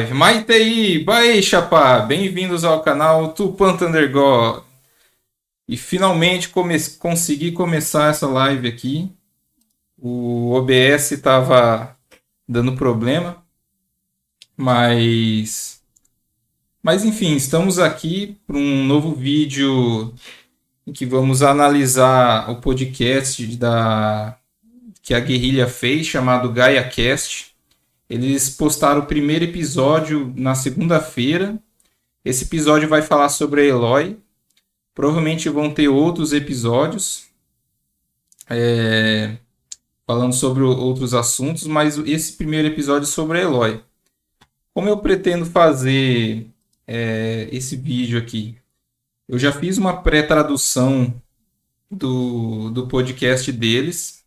Maitei, Bae Chapá, bem-vindos ao canal Tupan Thunder God. E finalmente consegui começar essa live aqui. O OBS estava dando problema, mas enfim, estamos aqui para um novo vídeo em que vamos analisar o podcast que a Guerrilha fez, chamado GaiaCast. Eles postaram o primeiro episódio na segunda-feira. Esse episódio vai falar sobre a Eloy. Provavelmente vão ter outros episódios falando sobre outros assuntos, mas esse primeiro episódio é sobre a Eloy. Como eu pretendo fazer esse vídeo aqui? Eu já fiz uma pré-tradução do podcast deles.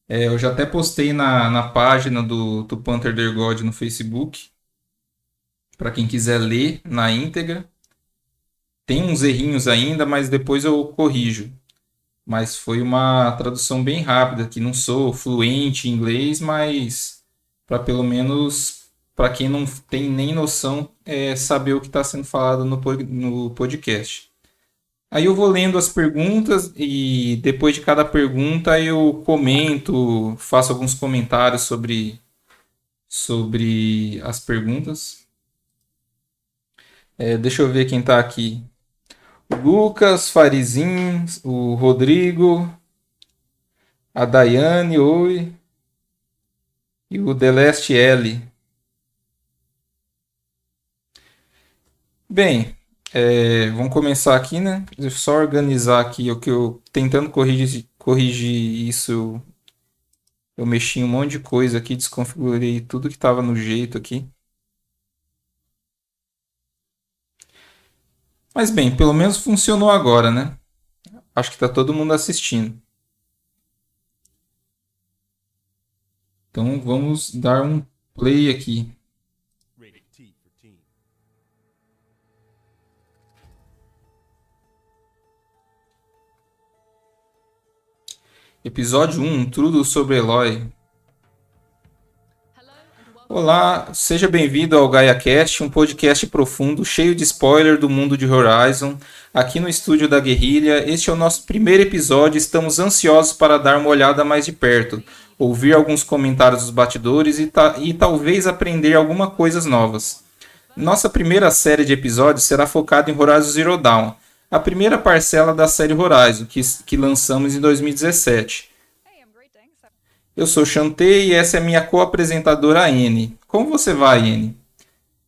Eu já até postei na página do Tupan Thunder God no Facebook, para quem quiser ler na íntegra. Tem uns errinhos ainda, mas depois eu corrijo. Mas foi uma tradução bem rápida, que não sou fluente em inglês, mas para pelo menos para quem não tem nem noção saber o que está sendo falado no podcast. Aí eu vou lendo as perguntas e depois de cada pergunta eu comento, faço alguns comentários sobre as perguntas. Deixa eu ver quem está aqui. O Lucas, Farizin, o Rodrigo, a Daiane, oi, e o Deleste L. Bem, vamos começar aqui, né? Deixa eu só organizar aqui o que eu tentando corrigir isso. Eu mexi em um monte de coisa aqui, desconfigurei tudo que estava no jeito aqui. Mas bem, pelo menos funcionou agora, né? Acho que está todo mundo assistindo. Então vamos dar um play aqui. Episódio 1, tudo sobre Eloy. Olá, seja bem-vindo ao GaiaCast, um podcast profundo, cheio de spoiler do mundo de Horizon. Aqui no estúdio da Guerrilha, este é o nosso primeiro episódio e estamos ansiosos para dar uma olhada mais de perto, ouvir alguns comentários dos batidores e talvez aprender algumas coisas novas. Nossa primeira série de episódios será focada em Horizon Zero Dawn, a primeira parcela da série Horizon, que lançamos em 2017. Eu sou Chantei e essa é minha co-apresentadora Anne. Como você vai, Anne?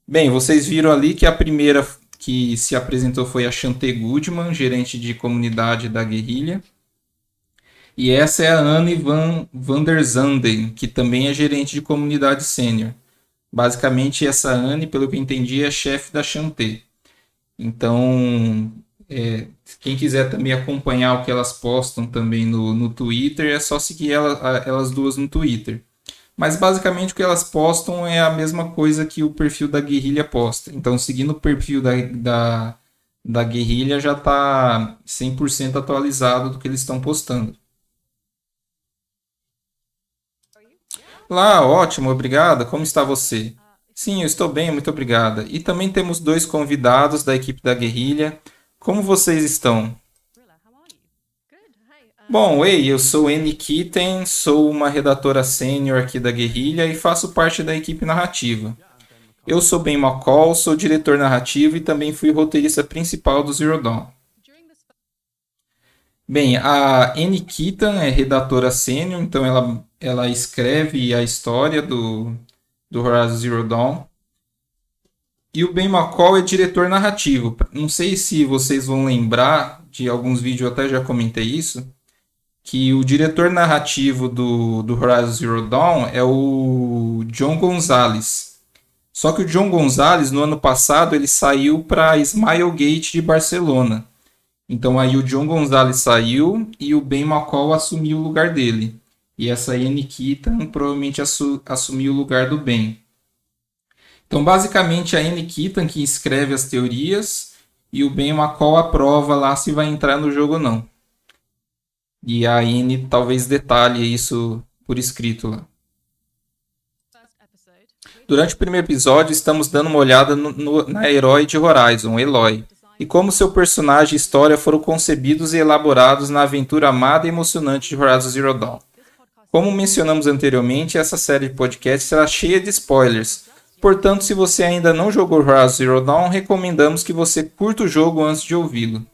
Bem, vocês viram ali que a primeira que se apresentou foi a Chantei Goodman, gerente de comunidade da Guerrilha. E essa é a Anne van der Zanden, que também é gerente de comunidade sênior. Basicamente, essa Anne, pelo que eu entendi, é chefe da Chantei. Então, quem quiser também acompanhar o que elas postam também no Twitter, é só seguir elas duas no Twitter. Mas basicamente o que elas postam é a mesma coisa que o perfil da Guerrilha posta. Então, seguindo o perfil da Guerrilha, já está 100% atualizado do que eles estão postando. Olá, ótimo, obrigada. Como está você? Sim, eu estou bem, muito obrigada. E também temos dois convidados da equipe da Guerrilha. Como vocês estão? Bom, ei, eu sou Annie Kitten, sou uma redatora sênior aqui da Guerrilha e faço parte da equipe narrativa. Eu sou Ben McCall, sou diretor narrativo e também fui roteirista principal do Zero Dawn. Bem, a Annie Kitten é redatora sênior, então ela escreve a história do Horizon Zero Dawn. E o Ben McCall é diretor narrativo. Não sei se vocês vão lembrar de alguns vídeos, eu até já comentei isso, que o diretor narrativo do Horizon Zero Dawn é o John Gonzalez. Só que o John Gonzalez, no ano passado, ele saiu para Smilegate de Barcelona. Então aí o John Gonzalez saiu e o Ben McCall assumiu o lugar dele. E essa Annie Kitten provavelmente assumiu o lugar do Ben. Então, basicamente, a Annie Kitten que escreve as teorias e o Ben McCall aprova lá se vai entrar no jogo ou não. E a Annie talvez detalhe isso por escrito lá. Durante o primeiro episódio, estamos dando uma olhada na herói de Horizon, Aloy, e como seu personagem e história foram concebidos e elaborados na aventura amada e emocionante de Horizon Zero Dawn. Como mencionamos anteriormente, essa série de podcasts será cheia de spoilers, portanto, se você ainda não jogou Horizon Zero Dawn, recomendamos que você curta o jogo antes de ouvi-lo.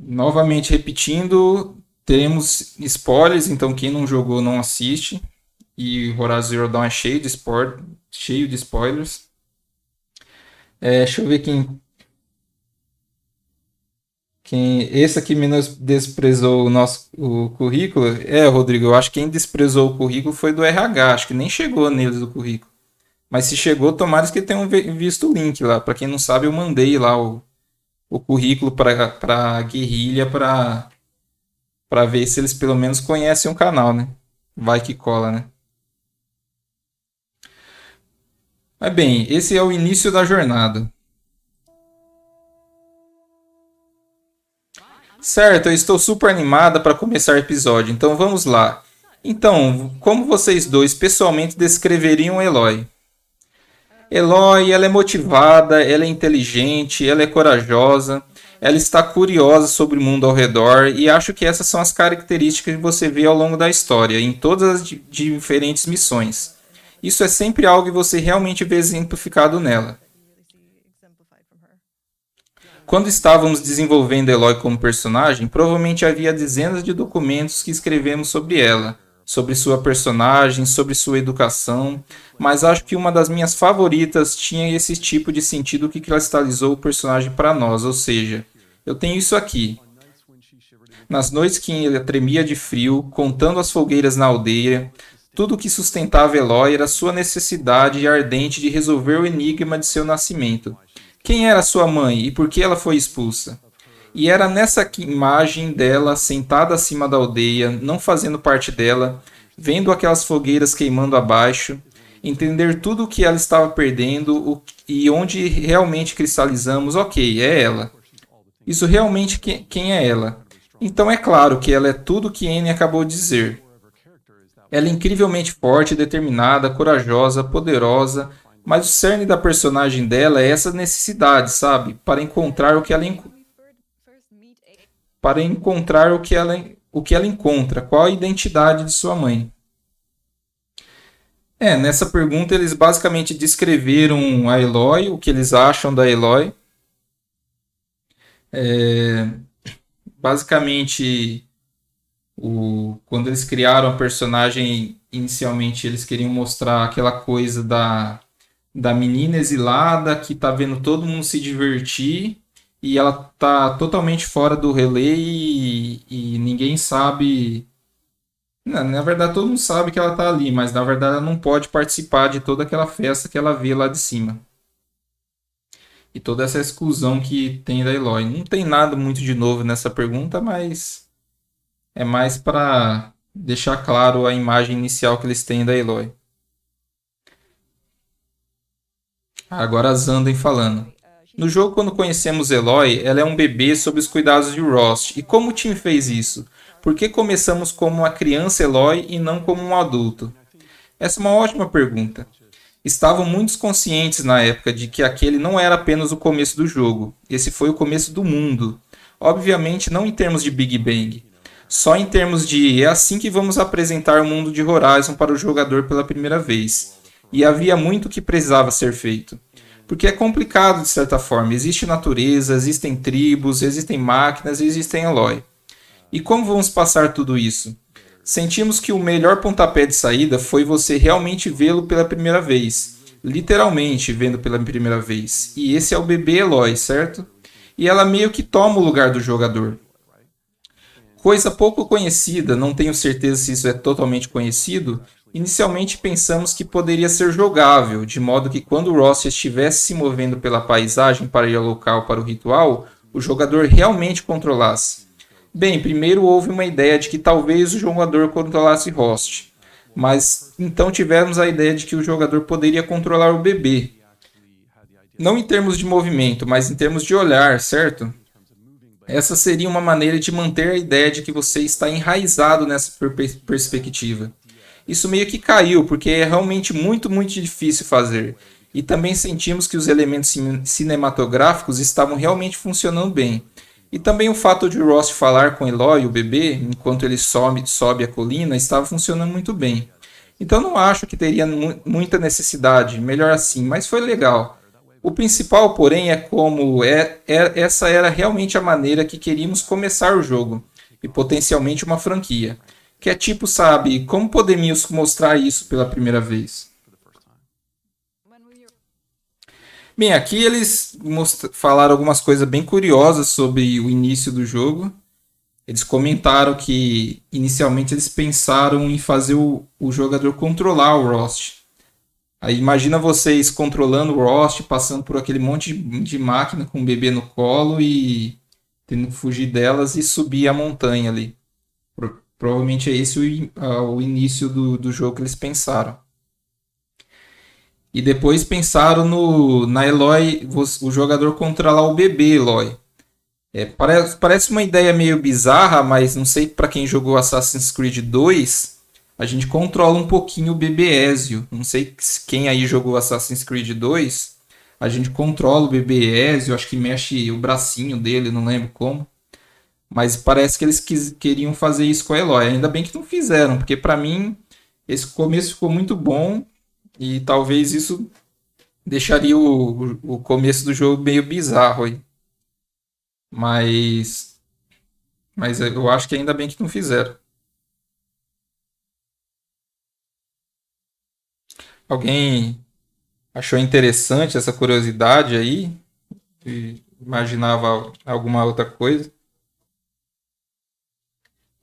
Novamente repetindo, teremos spoilers, então quem não jogou não assiste. E Horizon Zero Dawn é cheio de spoilers. Deixa eu ver quem esse aqui desprezou o currículo. Rodrigo, eu acho que quem desprezou o currículo foi do RH, acho que nem chegou neles o currículo. Mas se chegou, tomara que tenham visto o link lá. Para quem não sabe, eu mandei lá o currículo para a Guerrilha para ver se eles pelo menos conhecem o canal, né? Vai que cola, né? Mas bem, esse é o início da jornada. Certo, eu estou super animada para começar o episódio, então vamos lá. Então, como vocês dois pessoalmente descreveriam Aloy? Aloy, ela é motivada, ela é inteligente, ela é corajosa, ela está curiosa sobre o mundo ao redor e acho que essas são as características que você vê ao longo da história, em todas as diferentes missões. Isso é sempre algo que você realmente vê exemplificado nela. Quando estávamos desenvolvendo Aloy como personagem, provavelmente havia dezenas de documentos que escrevemos sobre ela, sobre sua personagem, sobre sua educação, mas acho que uma das minhas favoritas tinha esse tipo de sentido que cristalizou o personagem para nós, ou seja, eu tenho isso aqui. Nas noites que ela tremia de frio, contando as fogueiras na aldeia, tudo o que sustentava Aloy era sua necessidade ardente de resolver o enigma de seu nascimento. Quem era sua mãe e por que ela foi expulsa? E era nessa imagem dela, sentada acima da aldeia, não fazendo parte dela, vendo aquelas fogueiras queimando abaixo, entender tudo o que ela estava perdendo e onde realmente cristalizamos, ok, é ela. Isso realmente quem é ela? Então é claro que ela é tudo o que Anne acabou de dizer. Ela é incrivelmente forte, determinada, corajosa, poderosa, mas o cerne da personagem dela é essa necessidade, sabe? Para encontrar o que ela encontra, qual a identidade de sua mãe. Nessa pergunta eles basicamente descreveram a Aloy, o que eles acham da Aloy. Basicamente, quando eles criaram a personagem, inicialmente eles queriam mostrar aquela coisa da menina exilada que tá vendo todo mundo se divertir e ela tá totalmente fora do relé e ninguém sabe. Na verdade, todo mundo sabe que ela tá ali, mas na verdade ela não pode participar de toda aquela festa que ela vê lá de cima. E toda essa exclusão que tem da Aloy. Não tem nada muito de novo nessa pergunta, mas é mais para deixar claro a imagem inicial que eles têm da Aloy. Agora Zanden falando. No jogo, quando conhecemos Aloy, ela é um bebê sob os cuidados de Rost. E como o time fez isso? Por que começamos como uma criança Aloy e não como um adulto? Essa é uma ótima pergunta. Estavam muitos conscientes na época de que aquele não era apenas o começo do jogo. Esse foi o começo do mundo. Obviamente não em termos de Big Bang. Só em termos de é assim que vamos apresentar o mundo de Horizon para o jogador pela primeira vez. E havia muito que precisava ser feito. Porque é complicado de certa forma. Existe natureza, existem tribos, existem máquinas e existem Aloy. E como vamos passar tudo isso? Sentimos que o melhor pontapé de saída foi você realmente vê-lo pela primeira vez. Literalmente vendo pela primeira vez. E esse é o bebê Aloy, certo? E ela meio que toma o lugar do jogador. Coisa pouco conhecida, não tenho certeza se isso é totalmente conhecido. Inicialmente pensamos que poderia ser jogável, de modo que quando Ross estivesse se movendo pela paisagem para ir ao local para o ritual, o jogador realmente controlasse. Bem, primeiro houve uma ideia de que talvez o jogador controlasse Rost, mas então tivemos a ideia de que o jogador poderia controlar o bebê. Não em termos de movimento, mas em termos de olhar, certo? Essa seria uma maneira de manter a ideia de que você está enraizado nessa perspectiva. isso meio que caiu, porque é realmente muito, muito difícil fazer. E também sentimos que os elementos cinematográficos estavam realmente funcionando bem. E também o fato de Ross falar com Eloy, o bebê, enquanto ele sobe a colina, estava funcionando muito bem. Então não acho que teria muita necessidade, melhor assim, mas foi legal. O principal, porém, é como essa era realmente a maneira que queríamos começar o jogo, e potencialmente uma franquia. Que é tipo, sabe, como podemos mostrar isso pela primeira vez? Bem, aqui eles falaram algumas coisas bem curiosas sobre o início do jogo. Eles comentaram que inicialmente eles pensaram em fazer o jogador controlar o Rost. Aí imagina vocês controlando o Rost, passando por aquele monte de máquina com o bebê no colo e tendo que fugir delas e subir a montanha ali. Provavelmente é esse o início do jogo que eles pensaram. E depois pensaram na Eloy, o jogador controlar o bebê Eloy. Parece uma ideia meio bizarra, mas não sei para quem jogou Assassin's Creed 2, a gente controla um pouquinho o bebê Ezio. Não sei quem aí jogou Assassin's Creed 2, a gente controla o bebê Ezio, acho que mexe o bracinho dele, não lembro como. Mas parece que eles queriam fazer isso com a Eloy. Ainda bem que não fizeram, porque para mim esse começo ficou muito bom e talvez isso deixaria o começo do jogo meio bizarro aí. Mas, mas eu acho que ainda bem que não fizeram. Alguém achou interessante essa curiosidade aí? E imaginava alguma outra coisa?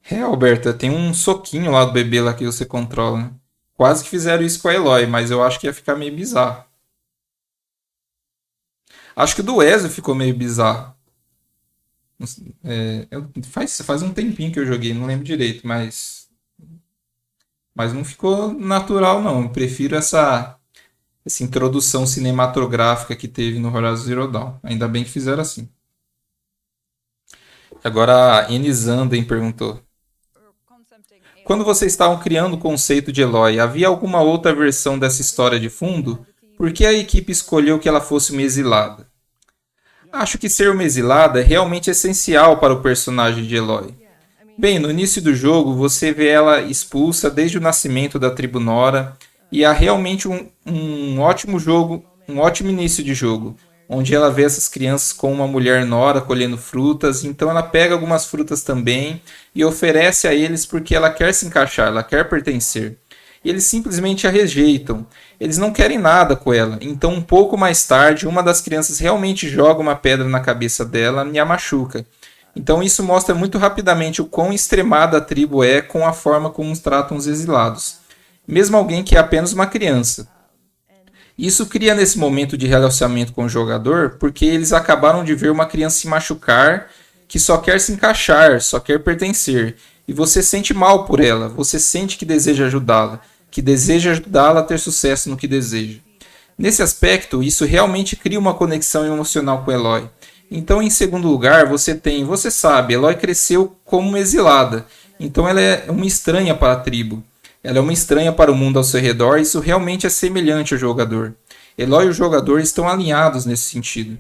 É, Alberta, tem um soquinho lá do bebê lá que você controla, né? Quase que fizeram isso com a Eloy, mas eu acho que ia ficar meio bizarro. Acho que o do Ezio ficou meio bizarro. Faz um tempinho que eu joguei, não lembro direito, mas não ficou natural, não. Eu prefiro essa introdução cinematográfica que teve no Horizon Zero Dawn. Ainda bem que fizeram assim. Agora a Enizanden perguntou: quando vocês estavam criando o conceito de Eloy, havia alguma outra versão dessa história de fundo? Por que a equipe escolheu que ela fosse uma exilada? Acho que ser uma exilada é realmente essencial para o personagem de Eloy. Bem, no início do jogo você vê ela expulsa desde o nascimento da tribo Nora e há realmente um ótimo jogo, um ótimo início de jogo, onde ela vê essas crianças com uma mulher Nora colhendo frutas, então ela pega algumas frutas também e oferece a eles porque ela quer se encaixar, ela quer pertencer. E eles simplesmente a rejeitam. Eles não querem nada com ela. Então, um pouco mais tarde, uma das crianças realmente joga uma pedra na cabeça dela e a machuca. Então isso mostra muito rapidamente o quão extremada a tribo é com a forma como os tratam os exilados. Mesmo alguém que é apenas uma criança. Isso cria nesse momento de relacionamento com o jogador, porque eles acabaram de ver uma criança se machucar, que só quer se encaixar, só quer pertencer. E você sente mal por ela, você sente que deseja ajudá-la, que deseja ajudá-la a ter sucesso no que deseja. Nesse aspecto, isso realmente cria uma conexão emocional com Eloy. Então, em segundo lugar, você sabe, Eloy cresceu como uma exilada. Então, ela é uma estranha para a tribo. Ela é uma estranha para o mundo ao seu redor. Isso realmente é semelhante ao jogador. Eloy e o jogador estão alinhados nesse sentido.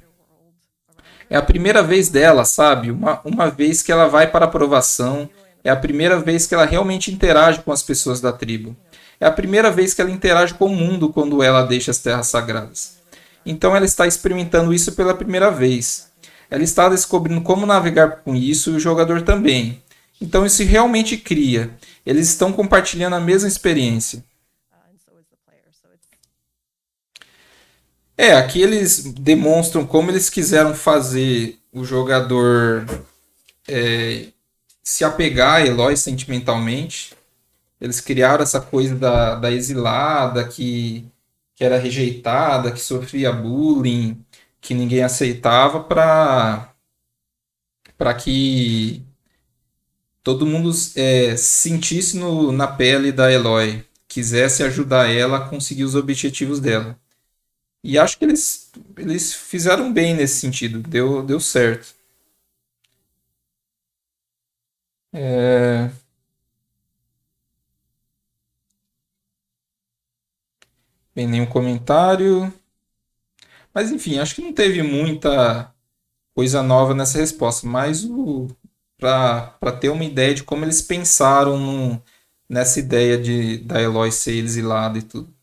É a primeira vez dela, sabe? Uma vez que ela vai para a aprovação. É a primeira vez que ela realmente interage com as pessoas da tribo. É a primeira vez que ela interage com o mundo quando ela deixa as terras sagradas. Então ela está experimentando isso pela primeira vez. Ela está descobrindo como navegar com isso e o jogador também. Então isso realmente cria. Eles estão compartilhando a mesma experiência. Aqui eles demonstram como eles quiseram fazer o jogador se apegar a Eloy sentimentalmente. Eles criaram essa coisa da exilada que era rejeitada, que sofria bullying, que ninguém aceitava para que todo mundo sentisse na pele da Eloy, quisesse ajudar ela a conseguir os objetivos dela. E acho que eles fizeram bem nesse sentido, deu certo. É, Bem, nenhum comentário. Mas enfim, acho que não teve muita coisa nova nessa resposta, mas para ter uma ideia de como eles pensaram nessa ideia da Eloy ser exilada e tudo.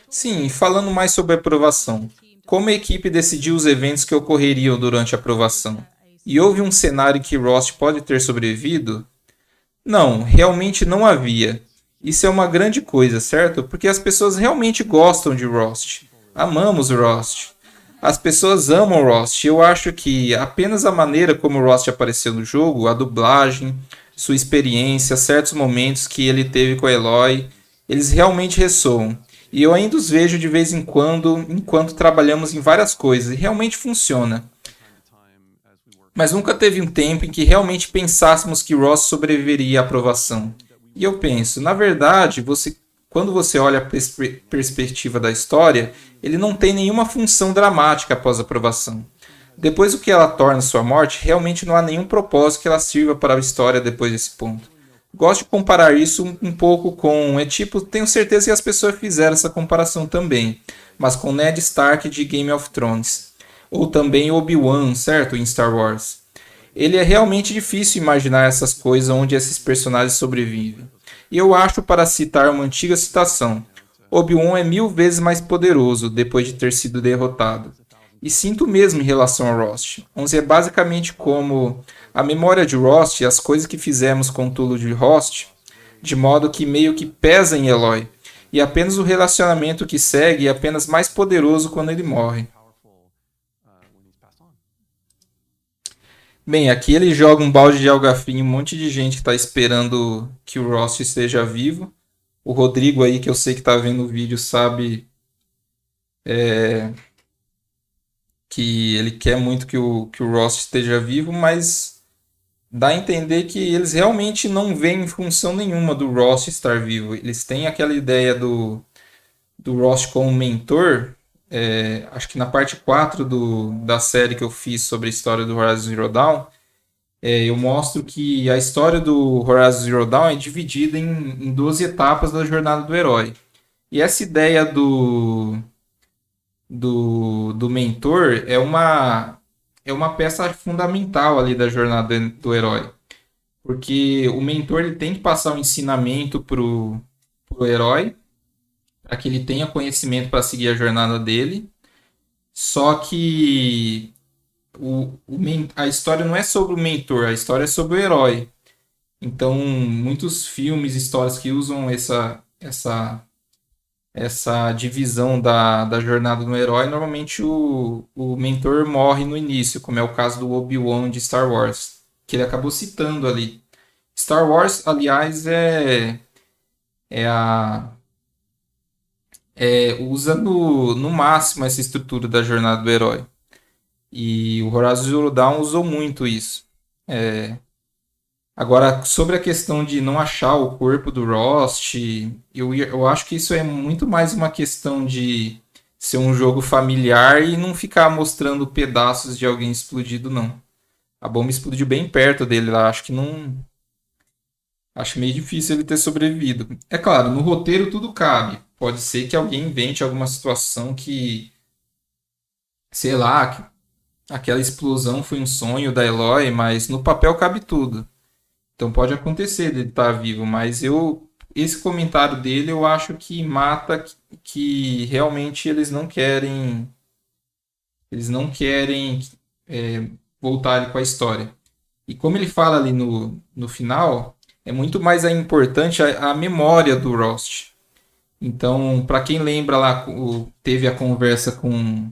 Sim, falando mais sobre a aprovação. Como a equipe decidiu os eventos que ocorreriam durante a aprovação? E houve um cenário em que Rost pode ter sobrevivido? Não, realmente não havia. Isso é uma grande coisa, certo? Porque as pessoas realmente gostam de Rost. Amamos Rost. As pessoas amam Rost. Eu acho que apenas a maneira como Rost apareceu no jogo, a dublagem, sua experiência, certos momentos que ele teve com a Eloy, eles realmente ressoam. E eu ainda os vejo de vez em quando, enquanto trabalhamos em várias coisas, e realmente funciona. Mas nunca teve um tempo em que realmente pensássemos que Ross sobreviveria à aprovação. E eu penso, na verdade, quando você olha a perspectiva da história, ele não tem nenhuma função dramática após a aprovação. Depois do que ela torna sua morte, realmente não há nenhum propósito que ela sirva para a história depois desse ponto. Gosto de comparar isso um pouco com... tenho certeza que as pessoas fizeram essa comparação também, mas com Ned Stark de Game of Thrones. Ou também Obi-Wan, certo? Em Star Wars. Ele é realmente difícil imaginar essas coisas onde esses personagens sobrevivem. E eu acho, para citar uma antiga citação, Obi-Wan é 1000 vezes mais poderoso depois de ter sido derrotado. E sinto mesmo em relação a Rost. 11 é basicamente como a memória de Rost e as coisas que fizemos com o Tulo de Rost, de modo que meio que pesa em Eloy. E apenas o relacionamento que segue é apenas mais poderoso quando ele morre. Bem, aqui ele joga um balde de alga fria em um monte de gente que está esperando que o Ross esteja vivo. O Rodrigo aí, que eu sei que está vendo o vídeo, sabe que ele quer muito que o Ross esteja vivo, mas dá a entender que eles realmente não veem função nenhuma do Ross estar vivo. Eles têm aquela ideia do Ross como mentor. Acho que na parte 4 da série que eu fiz sobre a história do Horizon Zero Dawn, eu mostro que a história do Horizon Zero Dawn é dividida em 12 etapas da jornada do herói. E essa ideia do mentor é uma peça fundamental ali da jornada do herói. Porque o mentor ele tem que passar um ensinamento pro herói, para que ele tenha conhecimento para seguir a jornada dele. Só que a história não é sobre o mentor, a história é sobre o herói. Então, muitos filmes, histórias que usam essa divisão da jornada do herói, normalmente o mentor morre no início, como é o caso do Obi-Wan de Star Wars, que ele acabou citando ali. Star Wars, aliás, é a usa no máximo essa estrutura da jornada do herói. E o Horizon Zero Dawn usou muito isso. Agora, sobre a questão de não achar o corpo do Rost, eu acho que isso é muito mais uma questão de ser um jogo familiar e não ficar mostrando pedaços de alguém explodido, não. A bomba explodiu bem perto dele lá, acho que não. Acho meio difícil ele ter sobrevivido. É claro, no roteiro tudo cabe. Pode ser que alguém invente alguma situação que, sei lá, aquela explosão foi um sonho da Eloy, mas no papel cabe tudo. Então pode acontecer dele estar vivo, mas esse comentário dele eu acho que mata que realmente eles não querem voltar ali com a história. E como ele fala ali no final, é muito mais importante a memória do Rost. Então, para quem lembra lá, teve a conversa com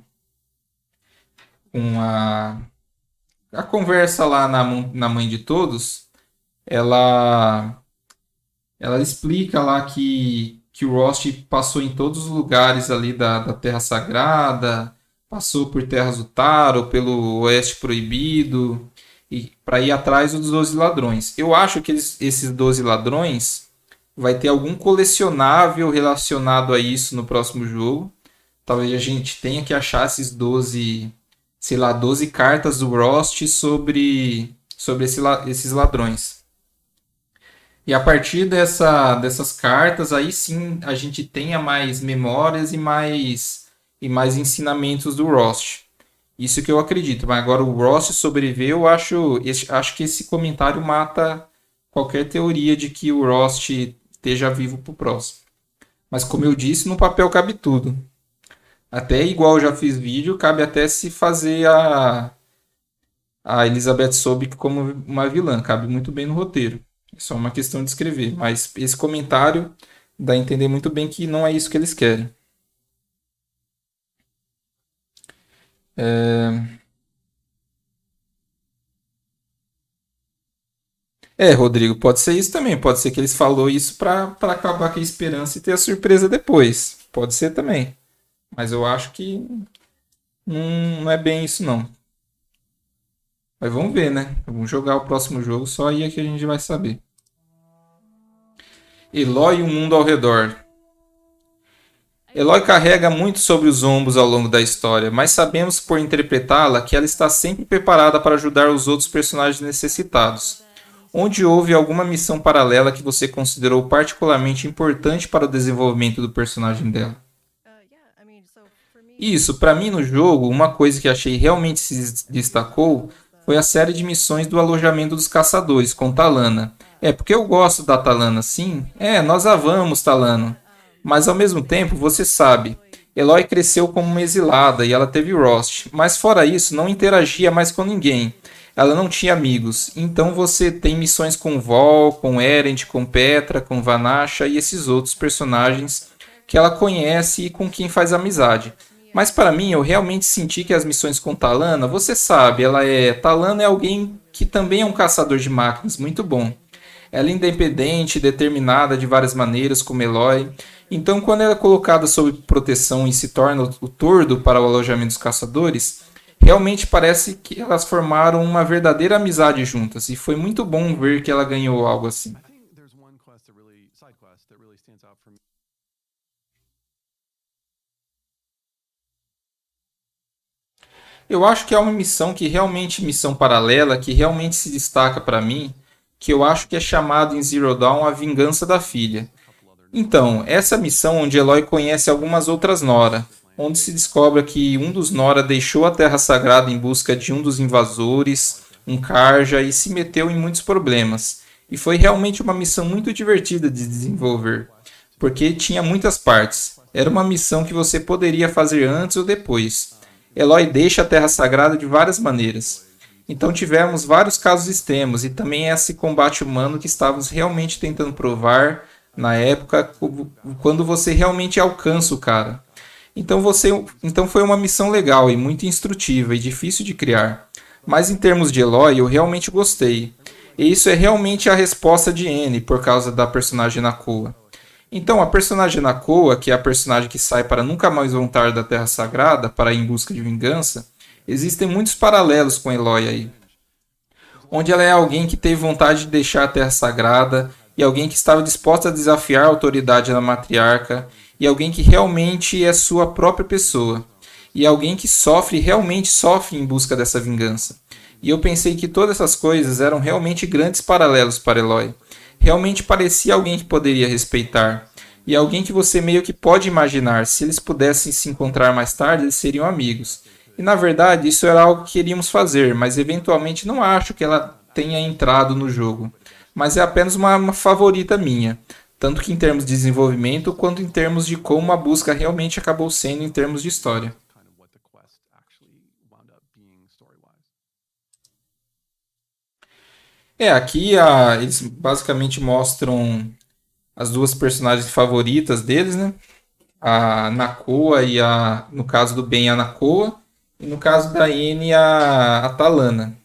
a conversa lá na Mãe de Todos, ela explica lá que o Rost passou em todos os lugares ali da Terra Sagrada, passou por Terras do Taro, pelo Oeste Proibido, e para ir atrás dos 12 ladrões. Eu acho que esses 12 ladrões vai ter algum colecionável relacionado a isso no próximo jogo. Talvez a gente tenha que achar esses 12, sei lá, 12 cartas do Rost sobre esses ladrões. E a partir dessas cartas, aí sim a gente tenha mais memórias e mais ensinamentos do Rost. Isso que eu acredito. Mas agora o Rost sobreviveu, acho que esse comentário mata qualquer teoria de que o Rost esteja vivo pro próximo. Mas como eu disse, no papel cabe tudo. Até igual eu já fiz vídeo, cabe até se fazer a Elizabeth Sobek como uma vilã. Cabe muito bem no roteiro. É só uma questão de escrever. Mas esse comentário dá a entender muito bem que não é isso que eles querem. Rodrigo, pode ser isso também. Pode ser que eles falou isso para acabar com a esperança e ter a surpresa depois. Pode ser também. Mas eu acho que não é bem isso não. Mas vamos ver, né? Vamos jogar o próximo jogo, só aí é que a gente vai saber. Eloy e o mundo ao redor. Eloy carrega muito sobre os ombros ao longo da história, mas sabemos por interpretá-la que ela está sempre preparada para ajudar os outros personagens necessitados. Onde houve alguma missão paralela que você considerou particularmente importante para o desenvolvimento do personagem dela? Isso, para mim no jogo, uma coisa que achei realmente se destacou foi a série de missões do alojamento dos caçadores com Talana. Porque eu gosto da Talana, sim. Nós a vamos, Talano. Mas ao mesmo tempo, você sabe, Eloy cresceu como uma exilada e ela teve Rost, mas fora isso, não interagia mais com ninguém. Ela não tinha amigos. Então você tem missões com Vol, com Erend, com Petra, com Vanasha e esses outros personagens que ela conhece e com quem faz amizade. Mas para mim, eu realmente senti que as missões com Talana, você sabe, Talana é alguém que também é um caçador de máquinas muito bom. Ela é independente, determinada de várias maneiras, como Eloy. Então, quando ela é colocada sob proteção e se torna o tordo para o alojamento dos caçadores, realmente parece que elas formaram uma verdadeira amizade juntas. E foi muito bom ver que ela ganhou algo assim. Eu acho que é uma missão paralela, que realmente se destaca para mim, que eu acho que é chamado em Zero Dawn a Vingança da Filha. Então, essa missão onde Eloy conhece algumas outras Nora, onde se descobre que um dos Nora deixou a Terra Sagrada em busca de um dos invasores, um Karja, e se meteu em muitos problemas. E foi realmente uma missão muito divertida de desenvolver, porque tinha muitas partes. Era uma missão que você poderia fazer antes ou depois. Eloy deixa a Terra Sagrada de várias maneiras. Então tivemos vários casos extremos e também esse combate humano que estávamos realmente tentando provar na época quando você realmente alcança o cara. Então foi uma missão legal e muito instrutiva e difícil de criar. Mas em termos de Eloy, eu realmente gostei. E isso é realmente a resposta de Anne por causa da personagem Nakoa. Então, a personagem Nakoa, que é a personagem que sai para nunca mais voltar da Terra Sagrada para ir em busca de vingança, existem muitos paralelos com Eloy aí. Onde ela é alguém que teve vontade de deixar a Terra Sagrada, e alguém que estava disposta a desafiar a autoridade da matriarca, e alguém que realmente é sua própria pessoa, e alguém que realmente sofre em busca dessa vingança. E eu pensei que todas essas coisas eram realmente grandes paralelos para Eloy. Realmente parecia alguém que poderia respeitar. E alguém que você meio que pode imaginar, se eles pudessem se encontrar mais tarde, eles seriam amigos. E na verdade isso era algo que queríamos fazer, mas eventualmente não acho que ela tenha entrado no jogo. Mas é apenas uma favorita minha. Tanto que em termos de desenvolvimento, quanto em termos de como a busca realmente acabou sendo em termos de história. Aqui eles basicamente mostram as duas personagens favoritas deles, né? A Nakoa no caso do Ben, a Nakoa, e no caso da Anne, a Talana.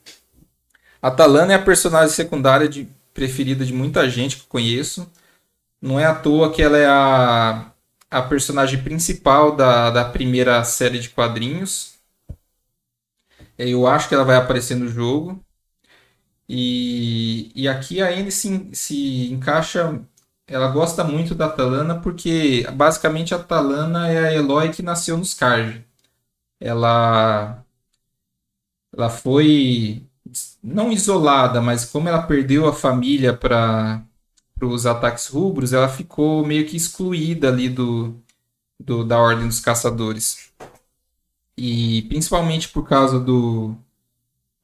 A Talana é a personagem secundária preferida de muita gente que eu conheço. Não é à toa que ela é a personagem principal da primeira série de quadrinhos. Eu acho que ela vai aparecer no jogo. E aqui a Anne se encaixa. Ela gosta muito da Talana porque basicamente a Talana é a Eloy que nasceu nos Karja. Ela foi não isolada, mas como ela perdeu a família para os ataques rubros, ela ficou meio que excluída ali da Ordem dos Caçadores. E principalmente por causa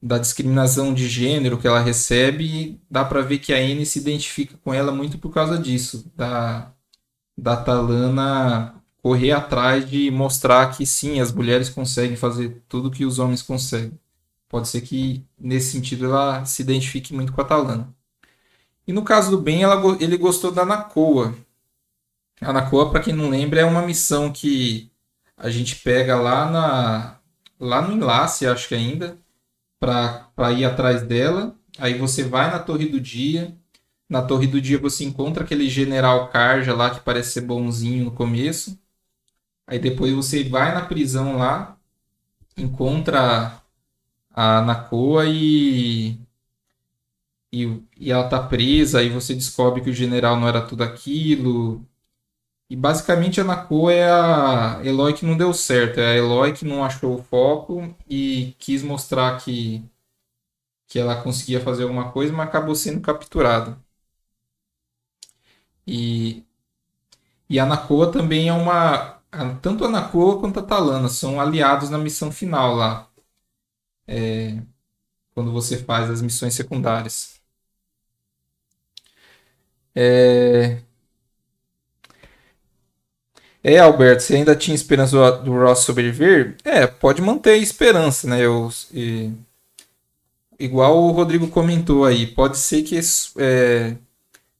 da discriminação de gênero que ela recebe, dá para ver que a Anne se identifica com ela muito por causa disso, da Talana correr atrás de mostrar que sim, as mulheres conseguem fazer tudo que os homens conseguem. Pode ser que nesse sentido ela se identifique muito com a Talana. E no caso do Ben, ele gostou da Nakoa. A Nakoa, para quem não lembra, é uma missão que a gente pega lá no Enlace, acho que ainda, para ir atrás dela. Aí você vai na Torre do Dia. Na Torre do Dia você encontra aquele General Karja lá que parece ser bonzinho no começo. Aí depois você vai na prisão lá, encontra a Nakoa e ela tá presa. Aí você descobre que o general não era tudo aquilo. E basicamente a Nakoa é a Eloy que não deu certo. É a Eloy que não achou o foco e quis mostrar que ela conseguia fazer alguma coisa, mas acabou sendo capturada. E, e a Nakoa também é uma. Tanto a Nakoa quanto a Talana são aliados na missão final lá, quando você faz as missões secundárias. É, Alberto, você ainda tinha esperança do Ross sobreviver? Pode manter a esperança, né? Igual o Rodrigo comentou aí, pode ser que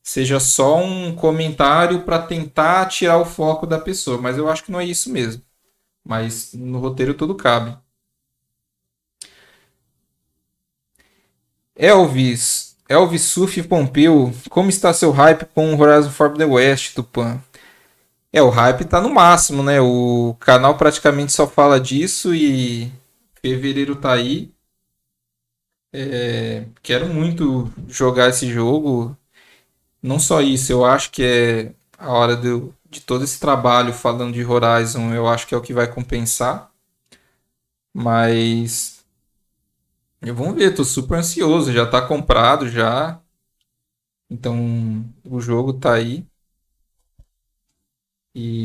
seja só um comentário para tentar tirar o foco da pessoa, mas eu acho que não é isso mesmo. Mas no roteiro tudo cabe. Elvis Suf Pompeu, como está seu hype com o Horizon Forbidden West, Tupan? O hype tá no máximo, né? O canal praticamente só fala disso e fevereiro tá aí. Quero muito jogar esse jogo. Não só isso, eu acho que é a hora de todo esse trabalho falando de Horizon, eu acho que é o que vai compensar. Mas vamos ver, tô super ansioso, já tá comprado já. Então o jogo tá aí.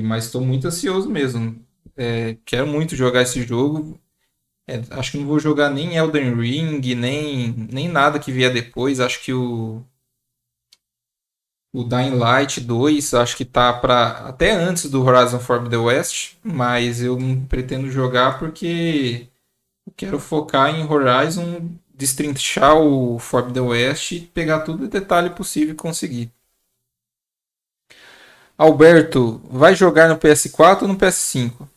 Mas estou muito ansioso mesmo. Quero muito jogar esse jogo. Acho que não vou jogar nem Elden Ring, nem nada que vier depois. Acho que o Dying Light 2 acho que tá para até antes do Horizon Forbidden West, mas eu não pretendo jogar porque eu quero focar em Horizon, destrinchar o Forbidden West e pegar todo o detalhe possível e conseguir. Alberto, vai jogar no PS4 ou no PS5?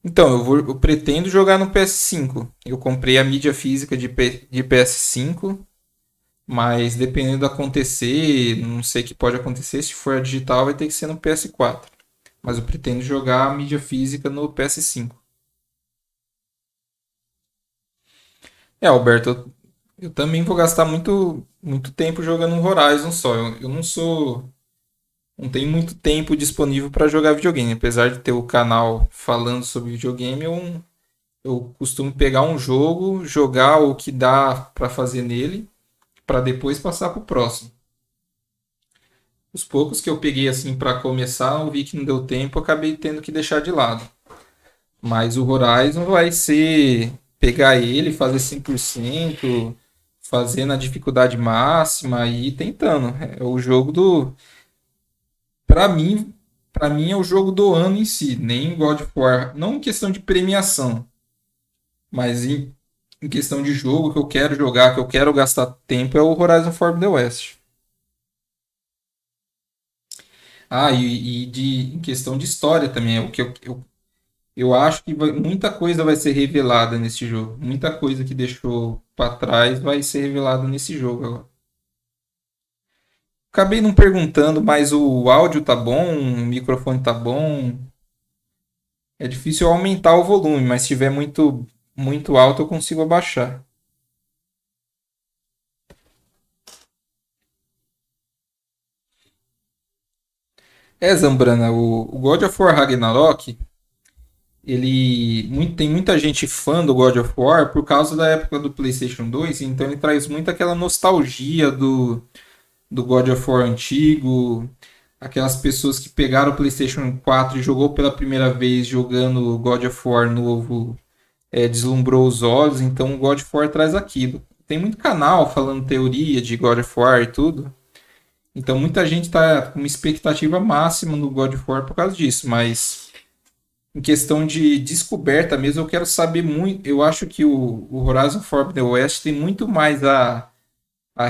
Então, eu pretendo jogar no PS5. Eu comprei a mídia física de PS5, mas dependendo do acontecer, não sei o que pode acontecer, se for a digital vai ter que ser no PS4. Mas eu pretendo jogar a mídia física no PS5. Alberto, eu também vou gastar muito tempo jogando um Horizon só. Eu não tenho muito tempo disponível para jogar videogame. Apesar de ter o canal falando sobre videogame, eu costumo pegar um jogo, jogar o que dá para fazer nele, para depois passar para o próximo. Os poucos que eu peguei assim para começar, eu vi que não deu tempo, eu acabei tendo que deixar de lado. Mas o Horizon vai ser pegar ele, fazer 100%, fazer na dificuldade máxima e ir tentando. É o jogo do para mim, para mim é o jogo do ano em si, nem God of War, não em questão de premiação, mas em questão de jogo que eu quero jogar, que eu quero gastar tempo é o Horizon Forbidden West. Em questão de história também, é o que eu acho que muita coisa vai ser revelada nesse jogo. Muita coisa que deixou para trás vai ser revelada nesse jogo agora. Acabei não perguntando, mas o áudio tá bom, o microfone tá bom. É difícil eu aumentar o volume, mas se tiver muito alto eu consigo abaixar. Zambrana, o God of War Ragnarok, Tem muita gente fã do God of War por causa da época do PlayStation 2, então ele traz muito aquela nostalgia do God of War antigo, aquelas pessoas que pegaram o PlayStation 4 e jogou pela primeira vez jogando o God of War novo, deslumbrou os olhos, então o God of War traz aquilo. Tem muito canal falando teoria de God of War e tudo, então muita gente está com uma expectativa máxima no God of War por causa disso, mas em questão de descoberta mesmo, eu quero saber muito. Eu acho que o Horizon Forbidden West tem muito mais a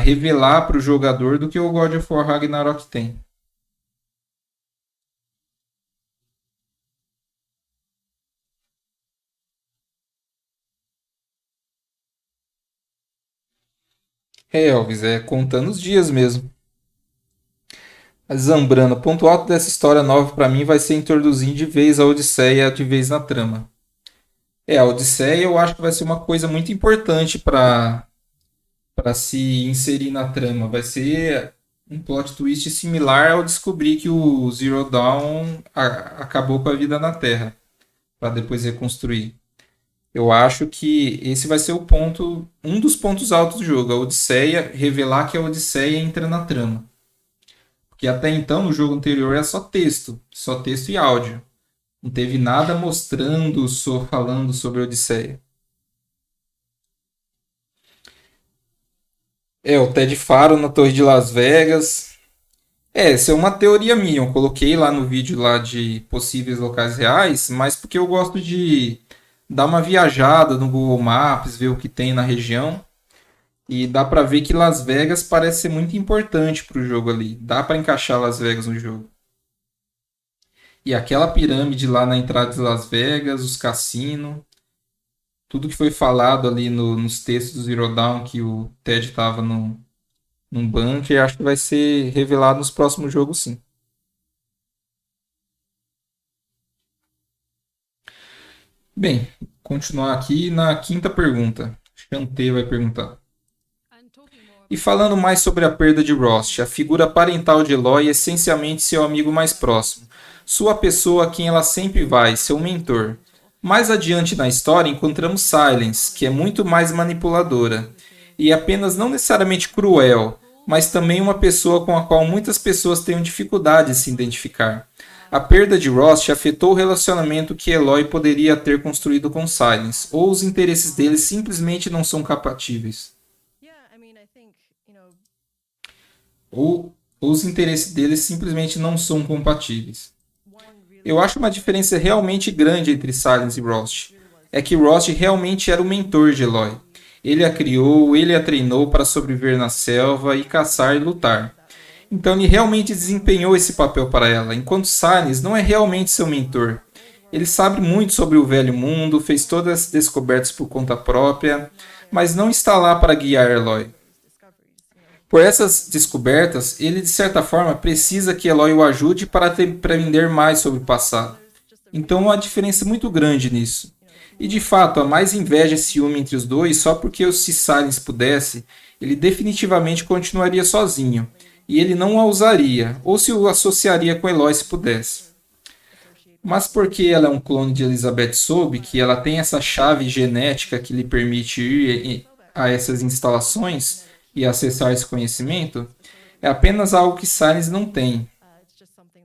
revelar para o jogador do que o God of War Ragnarok tem. É, Elvis, é contando os dias mesmo. A Zambrano, o ponto alto dessa história nova para mim vai ser introduzir de vez a Odisseia de vez na trama. A Odisseia eu acho que vai ser uma coisa muito importante para se inserir na trama. Vai ser um plot twist similar ao descobrir que o Zero Dawn acabou com a vida na Terra, para depois reconstruir. Eu acho que esse vai ser um dos pontos altos do jogo, a Odisseia, revelar que a Odisseia entra na trama. Porque até então no jogo anterior era só texto e áudio. Não teve nada mostrando, só falando sobre a Odisseia. O Ted Faro na Torre de Las Vegas. Essa é uma teoria minha. Eu coloquei lá no vídeo lá de possíveis locais reais, mas porque eu gosto de dar uma viajada no Google Maps, ver o que tem na região. E dá pra ver que Las Vegas parece ser muito importante pro jogo ali. Dá pra encaixar Las Vegas no jogo. E aquela pirâmide lá na entrada de Las Vegas, os cassinos, tudo que foi falado ali nos textos do Zero Dawn que o Ted estava num bunker, acho que vai ser revelado nos próximos jogos, sim. Bem, continuar aqui na quinta pergunta. Chantê vai perguntar. E falando mais sobre a perda de Rost, a figura parental de Eloy é essencialmente seu amigo mais próximo, sua pessoa a quem ela sempre vai, seu mentor. Mais adiante na história encontramos Silence, que é muito mais manipuladora, e apenas não necessariamente cruel, mas também uma pessoa com a qual muitas pessoas têm dificuldade de se identificar. A perda de Rost afetou o relacionamento que Eloy poderia ter construído com Silence, ou os interesses deles simplesmente não são compatíveis. Ou os interesses deles simplesmente não são compatíveis. Eu acho uma diferença realmente grande entre Silence e Rost. É que Rost realmente era o mentor de Eloy. Ele a criou, ele a treinou para sobreviver na selva e caçar e lutar. Então ele realmente desempenhou esse papel para ela, enquanto Silence não é realmente seu mentor. Ele sabe muito sobre o velho mundo, fez todas as descobertas por conta própria, mas não está lá para guiar Eloy. Por essas descobertas, ele de certa forma precisa que Eloy o ajude para aprender mais sobre o passado. Então há uma diferença muito grande nisso. E de fato, há mais inveja e ciúme entre os dois só porque se Silence pudesse, ele definitivamente continuaria sozinho. E ele não a usaria, ou se o associaria com Eloy se pudesse. Mas porque ela é um clone de Elizabeth Sobe, que ela tem essa chave genética que lhe permite ir a essas instalações e acessar esse conhecimento, é apenas algo que Silence não tem.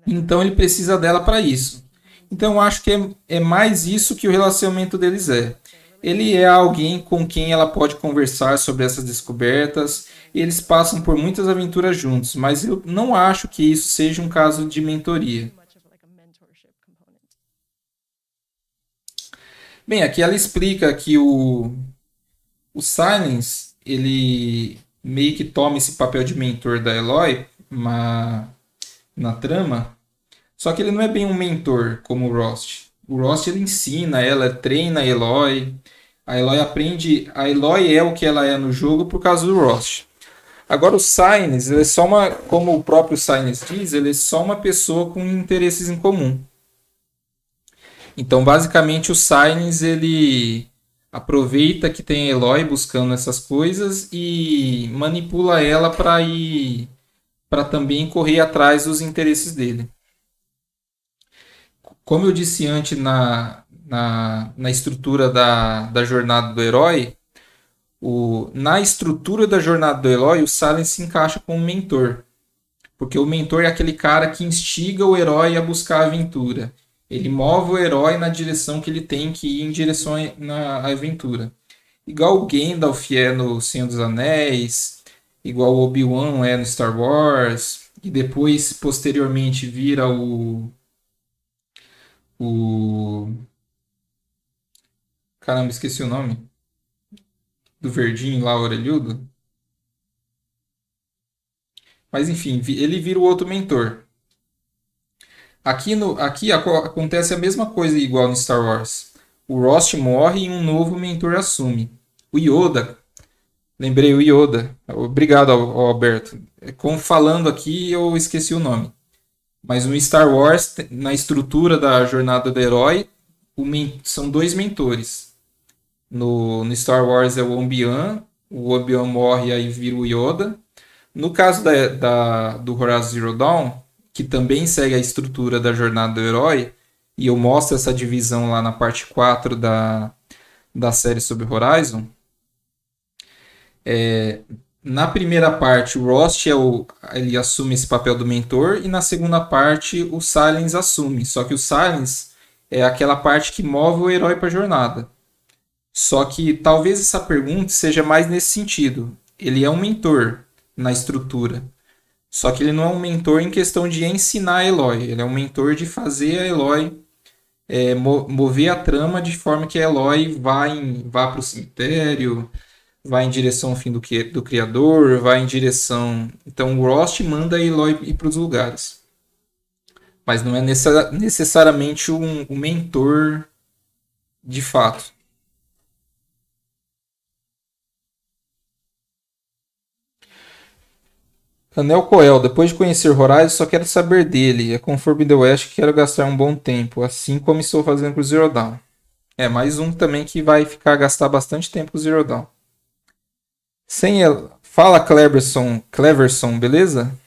Então ele precisa dela para isso. Então eu acho que é mais isso que o relacionamento deles é. Ele é alguém com quem ela pode conversar sobre essas descobertas, e eles passam por muitas aventuras juntos, mas eu não acho que isso seja um caso de mentoria. Bem, aqui ela explica que o Silence, ele meio que toma esse papel de mentor da Eloy na trama, só que ele não é bem um mentor como o Rost. O Rost ele ensina ela, treina a Eloy. A Eloy aprende. A Eloy é o que ela é no jogo por causa do Rost. Agora o Silence, ele é só uma. Como o próprio Silence diz, ele é só uma pessoa com interesses em comum. Então basicamente o Silence ele aproveita que tem a Eloy buscando essas coisas e manipula ela para também correr atrás dos interesses dele. Como eu disse antes na estrutura da jornada do herói, na estrutura da jornada do herói, o Silence se encaixa como mentor. Porque o mentor é aquele cara que instiga o herói a buscar a aventura. Ele move o herói na direção que ele tem que ir em direção à aventura. Igual o Gandalf é no Senhor dos Anéis, igual o Obi-Wan é no Star Wars, e depois, posteriormente, vira o... Caramba, esqueci o nome. Do verdinho lá, orelhudo. Mas enfim, ele vira o outro mentor. Aqui acontece a mesma coisa igual no Star Wars. O Rost morre e um novo mentor assume. O Yoda. Lembrei o Yoda. Obrigado, Alberto. Como falando aqui, eu esqueci o nome. Mas no Star Wars, na estrutura da jornada do herói, são dois mentores. No Star Wars é o Obi-Wan. O Obi-Wan morre e aí vira o Yoda. No caso do Horizon Zero Dawn, que também segue a estrutura da jornada do herói, e eu mostro essa divisão lá na parte 4 da série sobre Horizon, na primeira parte o Rost ele assume esse papel do mentor, e na segunda parte o Silence assume. Só que o Silence é aquela parte que move o herói para a jornada. Só que talvez essa pergunta seja mais nesse sentido. Ele é um mentor na estrutura. Só que ele não é um mentor em questão de ensinar a Eloy. Ele é um mentor de fazer a Eloy mover a trama de forma que a Eloy vá para o cemitério, vá em direção ao fim do Criador, vá em direção... Então o Rost manda a Eloy ir para os lugares. Mas não é necessariamente um mentor de fato. Anel Coel, depois de conhecer Horizon, só quero saber dele. É com Forbidden West que quero gastar um bom tempo, assim como estou fazendo com o Zero Dawn. É mais um também que vai gastar bastante tempo com o Zero Dawn. Fala Cleverson, beleza?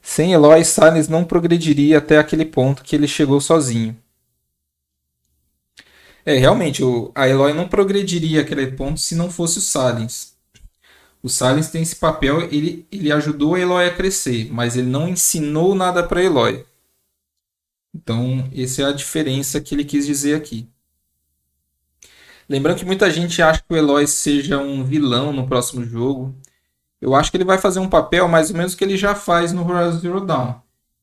Sem Eloy, Silence não progrediria até aquele ponto que ele chegou sozinho. Realmente, a Eloy não progrediria aquele ponto se não fosse o Silence. O Silence tem esse papel, ele ajudou a Eloy a crescer, mas ele não ensinou nada para Eloy. Então, essa é a diferença que ele quis dizer aqui. Lembrando que muita gente acha que o Eloy seja um vilão no próximo jogo. Eu acho que ele vai fazer um papel mais ou menos que ele já faz no Horizon Zero Dawn.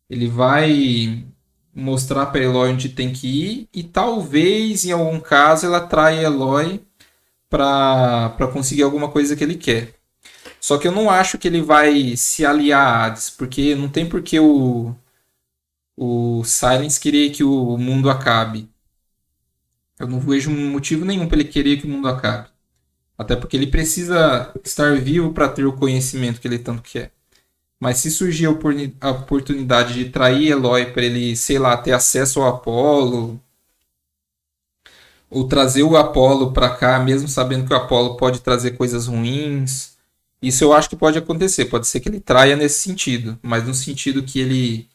Ele vai mostrar para Eloy onde tem que ir e talvez, em algum caso, ela traia Eloy para conseguir alguma coisa que ele quer. Só que eu não acho que ele vai se aliar a Hades, porque não tem por que o Silence querer que o mundo acabe. Eu não vejo motivo nenhum para ele querer que o mundo acabe. Até porque ele precisa estar vivo para ter o conhecimento que ele tanto quer. Mas se surgir a oportunidade de trair Eloy para ele, sei lá, ter acesso ao Apolo, ou trazer o Apolo para cá, mesmo sabendo que o Apolo pode trazer coisas ruins, isso eu acho que pode acontecer. Pode ser que ele traia nesse sentido, mas no sentido que ele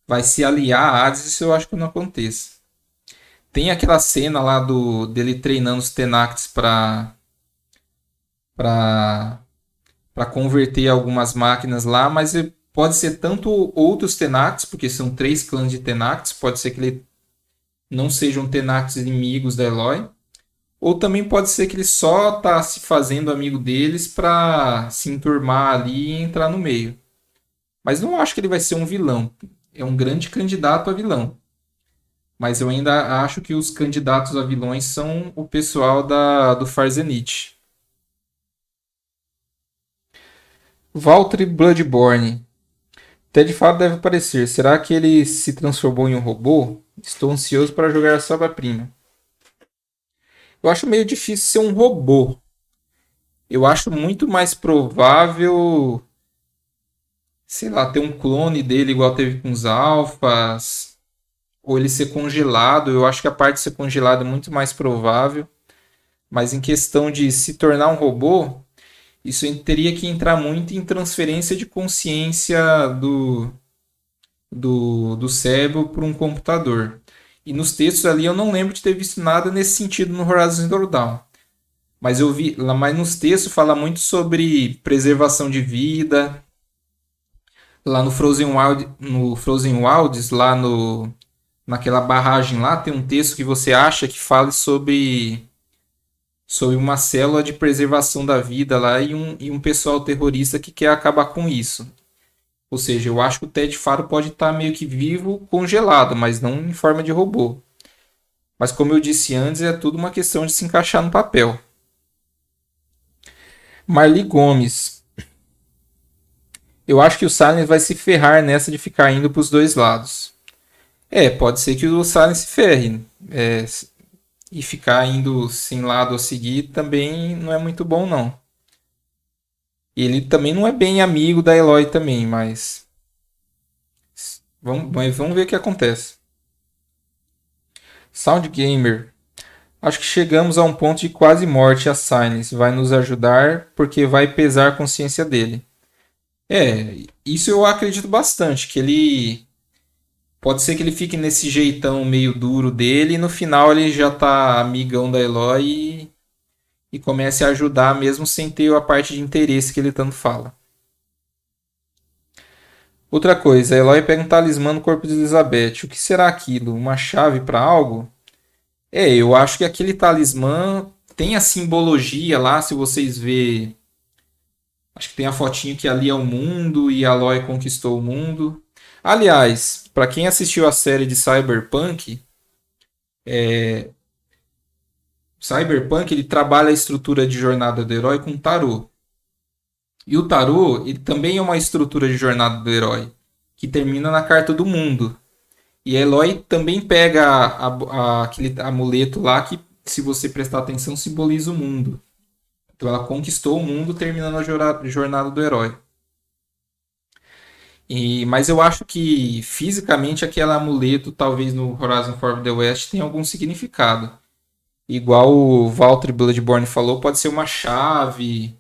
vai se aliar a Hades, isso eu acho que não aconteça. Tem aquela cena lá dele treinando os Tenacts para converter algumas máquinas lá, mas pode ser tanto outros Tenacts, porque são 3 clãs de Tenacts, pode ser que ele não sejam Tenacts inimigos da Eloy, ou também pode ser que ele só está se fazendo amigo deles para se enturmar ali e entrar no meio. Mas não acho que ele vai ser um vilão. É um grande candidato a vilão. Mas eu ainda acho que os candidatos a vilões são o pessoal do Far Zenith. Valtteri Bloodborne. Até de fato deve aparecer. Será que ele se transformou em um robô? Estou ansioso para jogar essa obra-prima. Eu acho meio difícil ser um robô. Eu acho muito mais provável, sei lá, ter um clone dele igual teve com os alfas, ou ele ser congelado. Eu acho que a parte de ser congelado é muito mais provável. Mas em questão de se tornar um robô, isso teria que entrar muito em transferência de consciência do cérebro para um computador. E nos textos ali eu não lembro de ter visto nada nesse sentido no Horizon Zero Dawn. Mas eu vi lá, mas nos textos fala muito sobre preservação de vida. Lá no Frozen Wilds, lá no naquela barragem lá, tem um texto que você acha que fala sobre uma célula de preservação da vida lá e um pessoal terrorista que quer acabar com isso. Ou seja, eu acho que o Ted Faro pode estar meio que vivo, congelado, mas não em forma de robô. Mas como eu disse antes, é tudo uma questão de se encaixar no papel. Marli Gomes. Eu acho que o Silence vai se ferrar nessa de ficar indo para os dois lados. Pode ser que o Silence se ferre. E ficar indo sem lado a seguir também não é muito bom, não. Ele também não é bem amigo da Eloy também, mas vamos ver o que acontece. Sound Gamer. Acho que chegamos a um ponto de quase morte. A Silence vai nos ajudar porque vai pesar a consciência dele. Isso eu acredito bastante, que ele pode ser que ele fique nesse jeitão meio duro dele e no final ele já tá amigão da Eloy e comece a ajudar mesmo sem ter a parte de interesse que ele tanto fala. Outra coisa, a Eloy pega um talismã no corpo de Elizabeth. O que será aquilo? Uma chave para algo? Eu acho que aquele talismã tem a simbologia lá, se vocês verem. Acho que tem a fotinho que ali é o mundo e a Eloy conquistou o mundo. Aliás, para quem assistiu a série de Cyberpunk ele trabalha a estrutura de jornada do herói com tarô. E o tarô ele também é uma estrutura de jornada do herói, que termina na carta do mundo. E a Eloy também pega aquele amuleto lá que, se você prestar atenção, simboliza o mundo. Então ela conquistou o mundo terminando a jornada do herói. Mas eu acho que fisicamente aquele amuleto, talvez no Horizon Forbidden West, tenha algum significado. Igual o Valtteri Bloodborne falou, pode ser uma chave.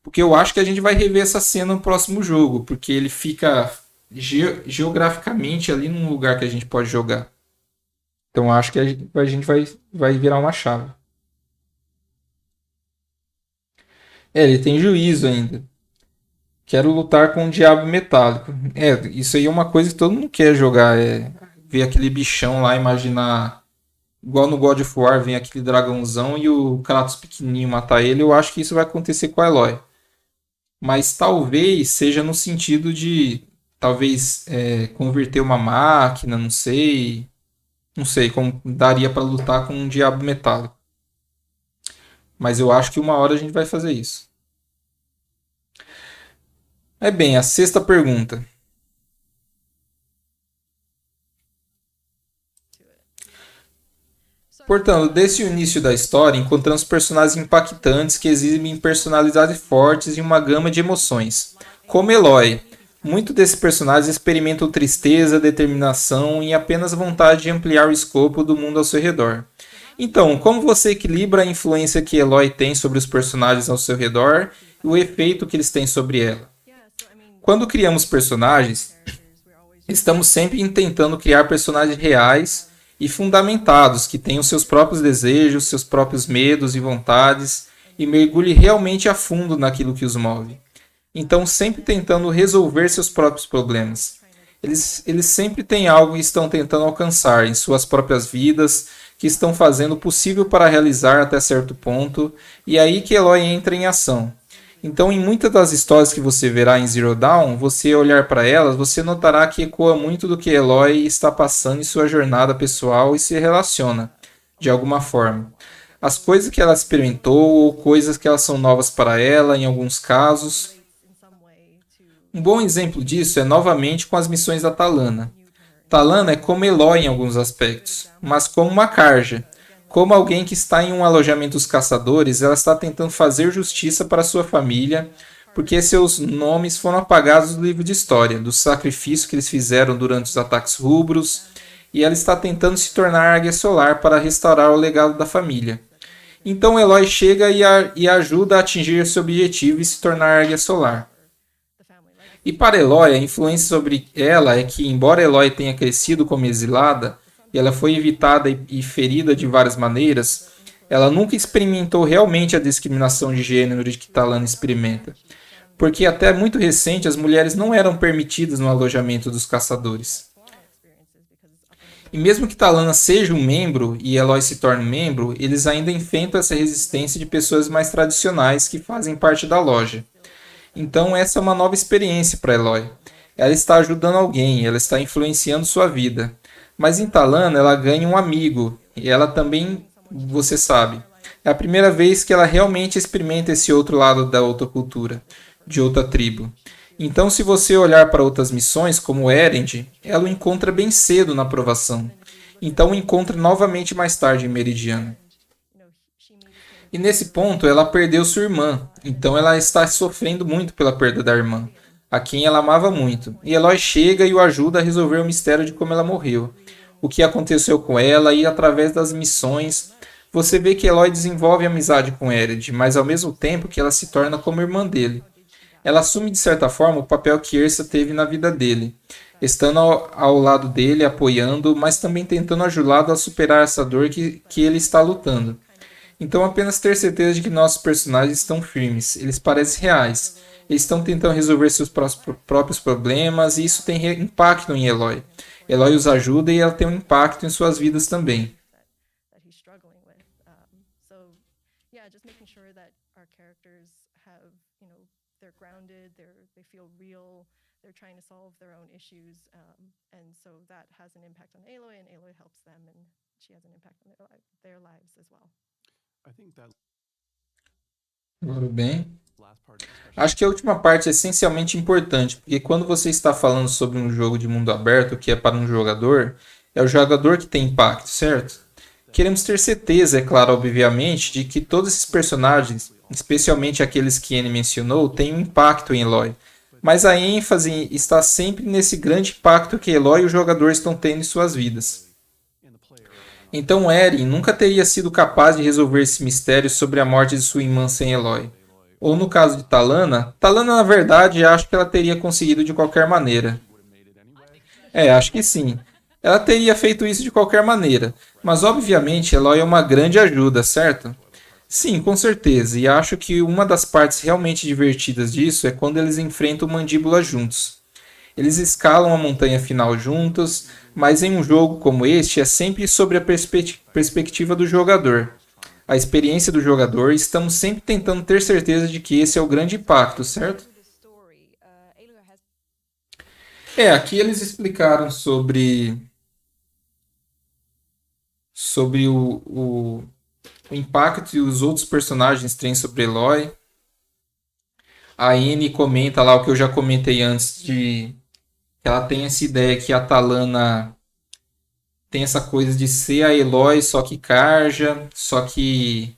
Porque eu acho que a gente vai rever essa cena no próximo jogo, porque ele fica geograficamente ali num lugar que a gente pode jogar. Então eu acho que a gente vai virar uma chave. Ele tem juízo ainda. Quero lutar com o diabo metálico. Isso aí é uma coisa que todo mundo quer jogar. Ver aquele bichão lá, imaginar. Igual no God of War, vem aquele dragãozão e o Kratos pequenininho matar ele. Eu acho que isso vai acontecer com a Eloy. Mas talvez seja no sentido de. Talvez converter uma máquina, não sei. Não sei como daria para lutar com um diabo metálico. Mas eu acho que uma hora a gente vai fazer isso. Bem, a sexta pergunta. Portanto, desde o início da história, encontramos personagens impactantes que exibem personalidades fortes e uma gama de emoções. Como Eloy, muitos desses personagens experimentam tristeza, determinação e apenas vontade de ampliar o escopo do mundo ao seu redor. Então, como você equilibra a influência que Eloy tem sobre os personagens ao seu redor e o efeito que eles têm sobre ela? Quando criamos personagens, estamos sempre tentando criar personagens reais e fundamentados, que tenham seus próprios desejos, seus próprios medos e vontades e mergulhe realmente a fundo naquilo que os move. Então, sempre tentando resolver seus próprios problemas. Eles sempre têm algo que estão tentando alcançar em suas próprias vidas, que estão fazendo o possível para realizar até certo ponto, e é aí que Eloy entra em ação. Então, em muitas das histórias que você verá em Zero Dawn, você olhar para elas, você notará que ecoa muito do que Eloy está passando em sua jornada pessoal e se relaciona, de alguma forma. As coisas que ela experimentou, ou coisas que elas são novas para ela, em alguns casos. Um bom exemplo disso é novamente com as missões da Talana. Talana é como Eloy em alguns aspectos, mas como uma Carja. Como alguém que está em um alojamento dos caçadores, ela está tentando fazer justiça para sua família, porque seus nomes foram apagados do livro de história, do sacrifício que eles fizeram durante os ataques rubros, e ela está tentando se tornar Águia Solar para restaurar o legado da família. Então Eloy chega e ajuda a atingir seu objetivo e se tornar Águia Solar. E para Eloy, a influência sobre ela é que, embora Eloy tenha crescido como exilada, e ela foi evitada e ferida de várias maneiras, ela nunca experimentou realmente a discriminação de gênero de que Talana experimenta. Porque até muito recente as mulheres não eram permitidas no alojamento dos caçadores. E mesmo que Talana seja um membro e Eloy se torne um membro, eles ainda enfrentam essa resistência de pessoas mais tradicionais que fazem parte da loja. Então essa é uma nova experiência para Eloy. Ela está ajudando alguém, ela está influenciando sua vida. Mas em Talana ela ganha um amigo, e ela também, você sabe, é a primeira vez que ela realmente experimenta esse outro lado da outra cultura, de outra tribo. Então, se você olhar para outras missões, como Erend, ela o encontra bem cedo na aprovação. Então, o encontra novamente mais tarde em Meridiana. E nesse ponto, ela perdeu sua irmã. Então, ela está sofrendo muito pela perda da irmã, a quem ela amava muito. E Eloy chega e o ajuda a resolver o mistério de como ela morreu, o que aconteceu com ela, e através das missões, você vê que Eloy desenvolve amizade com Erend, mas ao mesmo tempo que ela se torna como irmã dele. Ela assume de certa forma o papel que Ersa teve na vida dele, estando ao lado dele, apoiando, mas também tentando ajudá-lo a superar essa dor que ele está lutando. Então apenas ter certeza de que nossos personagens estão firmes, eles parecem reais, eles estão tentando resolver seus próprios problemas e isso tem impacto em Eloy. Eloy os ajuda e ela tem um impacto em suas vidas também. Tudo bem? Acho que a última parte é essencialmente importante, porque quando você está falando sobre um jogo de mundo aberto que é para um jogador, é o jogador que tem impacto, certo? Queremos ter certeza, é claro, obviamente, de que todos esses personagens, especialmente aqueles que Anne mencionou, têm um impacto em Eloy. Mas a ênfase está sempre nesse grande impacto que Eloy e o jogador estão tendo em suas vidas. Então Eren nunca teria sido capaz de resolver esse mistério sobre a morte de sua irmã sem Eloy. Ou no caso de Talana, Talana na verdade acho que ela teria conseguido de qualquer maneira. Acho que sim. Ela teria feito isso de qualquer maneira, mas obviamente Eloy é uma grande ajuda, certo? Sim, com certeza, e acho que uma das partes realmente divertidas disso é quando eles enfrentam o Mandíbula juntos. Eles escalam a montanha final juntos, mas em um jogo como este é sempre sobre a perspectiva do jogador. A experiência do jogador, e estamos sempre tentando ter certeza de que esse é o grande impacto, certo? Aqui eles explicaram sobre o impacto que os outros personagens têm sobre Eloy. A Anne comenta lá o que eu já comentei antes, de que ela tem essa ideia que a Talana tem essa coisa de ser a Eloy, só que Karja, só que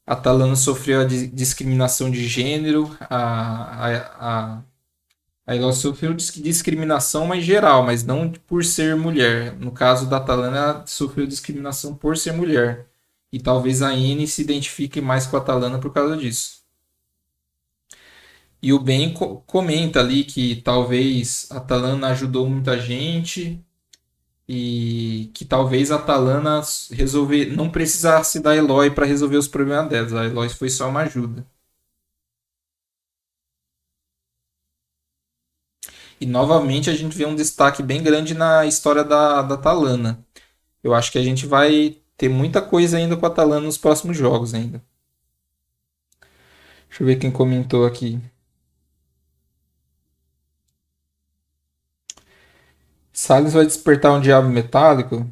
a Talana sofreu a discriminação de gênero, a Eloy sofreu discriminação mas geral, mas não por ser mulher. No caso da Talana, ela sofreu discriminação por ser mulher. E talvez a Anne se identifique mais com a Talana por causa disso. E o Ben comenta ali que talvez a Talana ajudou muita gente e que talvez a Talana não precisasse da Eloy para resolver os problemas delas. A Eloy foi só uma ajuda. E novamente a gente vê um destaque bem grande na história da Talana. Eu acho que a gente vai ter muita coisa ainda com a Talana nos próximos jogos ainda. Deixa eu ver quem comentou aqui. Salles vai despertar um diabo metálico?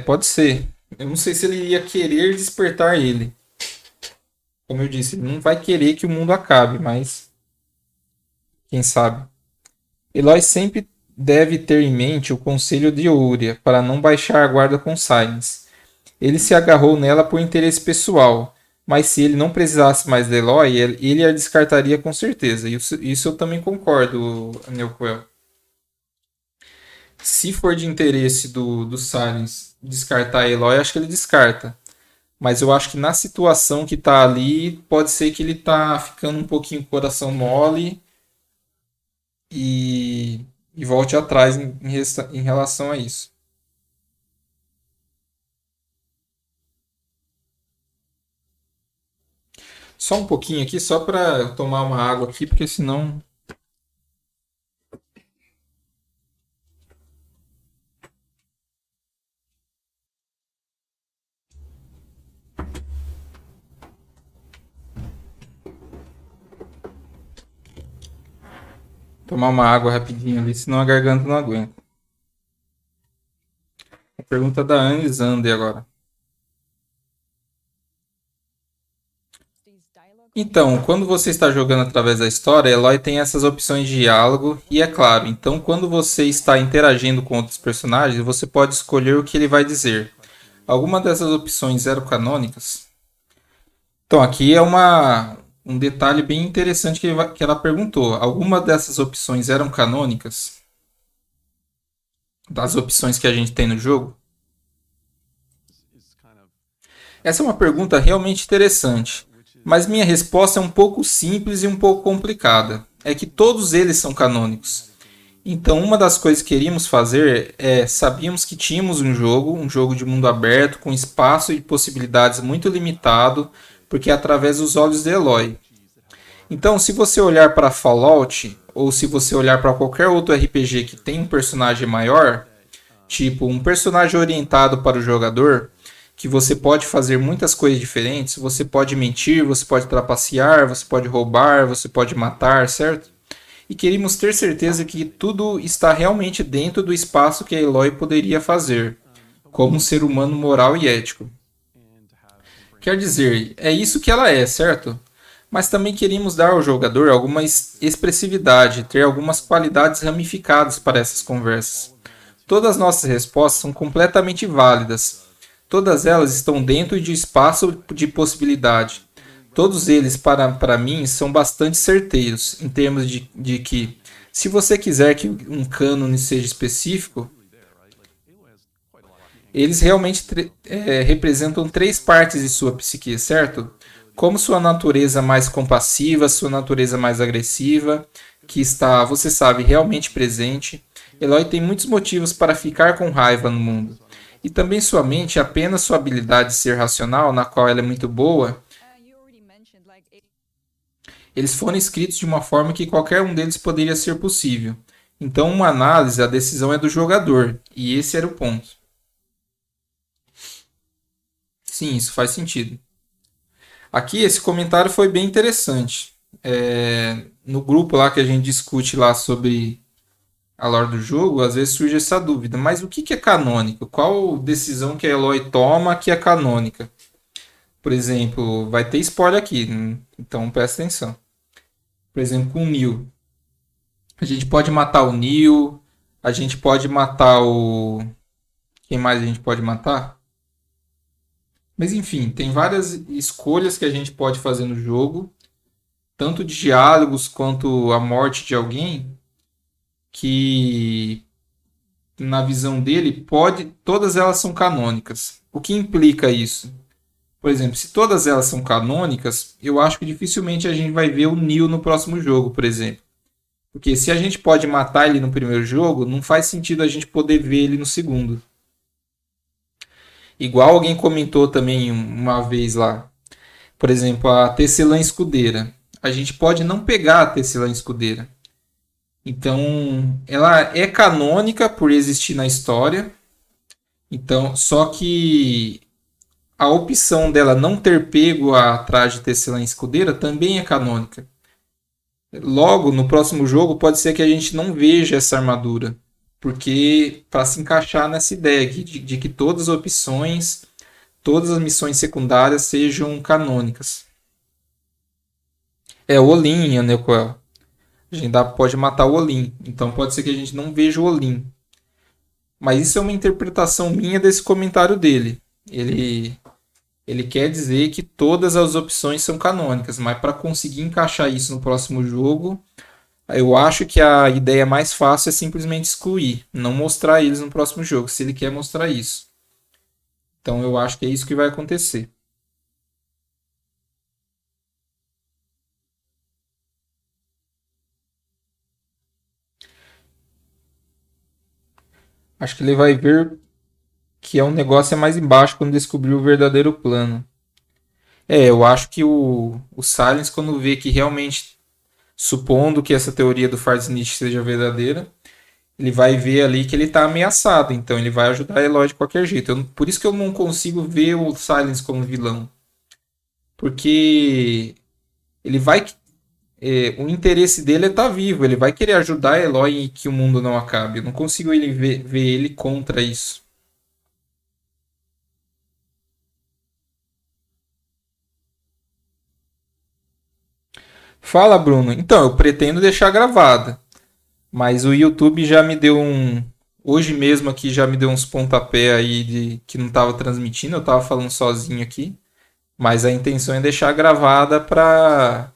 Pode ser. Eu não sei se ele ia querer despertar ele. Como eu disse, ele não vai querer que o mundo acabe, mas quem sabe. Eloy sempre deve ter em mente o conselho de Ouria para não baixar a guarda com Silence. Ele se agarrou nela por interesse pessoal, mas se ele não precisasse mais de Eloy, ele a descartaria com certeza. Isso eu também concordo, Neuquel. Se for de interesse do Silence descartar Eloy, acho que ele descarta. Mas eu acho que na situação que tá ali, pode ser que ele tá ficando um pouquinho com o coração mole e volte atrás em relação a isso. Só um pouquinho aqui, só para eu tomar uma água aqui, porque senão. Tomar uma água rapidinho ali, senão a garganta não aguenta. A pergunta da Anne Zander agora. Então, quando você está jogando através da história, Eloy tem essas opções de diálogo e é claro, então quando você está interagindo com outros personagens, você pode escolher o que ele vai dizer. Alguma dessas opções eram canônicas? Então, aqui é um detalhe bem interessante que ela perguntou. Alguma dessas opções eram canônicas? Das opções que a gente tem no jogo? Essa é uma pergunta realmente interessante, mas minha resposta é um pouco simples e um pouco complicada. É que todos eles são canônicos. Então, uma das coisas que queríamos fazer é sabíamos que tínhamos um jogo de mundo aberto com espaço e possibilidades muito limitado, porque é através dos olhos de Eloy. Então, se você olhar para Fallout ou se você olhar para qualquer outro RPG que tem um personagem maior, tipo um personagem orientado para o jogador, que você pode fazer muitas coisas diferentes, você pode mentir, você pode trapacear, você pode roubar, você pode matar, certo? E queríamos ter certeza que tudo está realmente dentro do espaço que a Eloy poderia fazer, como um ser humano moral e ético. Quer dizer, é isso que ela é, certo? Mas também queríamos dar ao jogador alguma expressividade, ter algumas qualidades ramificadas para essas conversas. Todas as nossas respostas são completamente válidas. Todas elas estão dentro de espaço de possibilidade. Todos eles, para mim, são bastante certeiros, em termos de que, se você quiser que um cânone seja específico, eles realmente representam três partes de sua psique, certo? Como sua natureza mais compassiva, sua natureza mais agressiva, que está, você sabe, realmente presente. Eloy tem muitos motivos para ficar com raiva no mundo. E também sua mente, apenas sua habilidade de ser racional, na qual ela é muito boa, eles foram escritos de uma forma que qualquer um deles poderia ser possível. Então, uma análise, a decisão é do jogador, e esse era o ponto. Sim, isso faz sentido. Aqui, esse comentário foi bem interessante. No grupo lá que a gente discute lá sobre a lore do jogo, às vezes surge essa dúvida. Mas o que é canônico? Qual decisão que a Eloy toma que é canônica? Por exemplo, vai ter spoiler aqui, então presta atenção. Por exemplo, com o Neil. A gente pode matar o Neil, a gente pode matar o. Quem mais a gente pode matar? Mas enfim, tem várias escolhas que a gente pode fazer no jogo, tanto de diálogos quanto a morte de alguém, que na visão dele pode, todas elas são canônicas. O que implica isso? Por exemplo, se todas elas são canônicas, eu acho que dificilmente a gente vai ver o Neo no próximo jogo, por exemplo. Porque se a gente pode matar ele no primeiro jogo, não faz sentido a gente poder ver ele no segundo. Igual alguém comentou também uma vez lá. Por exemplo, a Tecelã Escudeira. A gente pode não pegar a Tecelã Escudeira. Então, ela é canônica por existir na história. Então, só que a opção dela não ter pego a traje Tecelã Escudeira também é canônica. Logo, no próximo jogo, pode ser que a gente não veja essa armadura. Porque para se encaixar nessa ideia aqui de que todas as opções, todas as missões secundárias sejam canônicas. É o Olin, a Necoel. A gente pode matar o Olin. Então pode ser que a gente não veja o Olin. Mas isso é uma interpretação minha desse comentário dele. Ele quer dizer que todas as opções são canônicas, mas para conseguir encaixar isso no próximo jogo, eu acho que a ideia mais fácil é simplesmente excluir, não mostrar eles no próximo jogo, se ele quer mostrar isso. Então eu acho que é isso que vai acontecer. Acho que ele vai ver que é um negócio mais embaixo quando descobrir o verdadeiro plano. Eu acho que o Silence, quando vê que realmente, supondo que essa teoria do Fardsnitch seja verdadeira, ele vai ver ali que ele está ameaçado, então ele vai ajudar a Eloy de qualquer jeito. Por isso que eu não consigo ver o Silence como vilão. Porque ele vai. O interesse dele é estar vivo, ele vai querer ajudar a Eloy e que o mundo não acabe. Eu não consigo ver ele contra isso. Fala, Bruno. Então, eu pretendo deixar gravada. Mas o YouTube já me deu um. Hoje mesmo aqui já me deu uns pontapé aí de que não estava transmitindo, eu estava falando sozinho aqui. Mas a intenção é deixar gravada para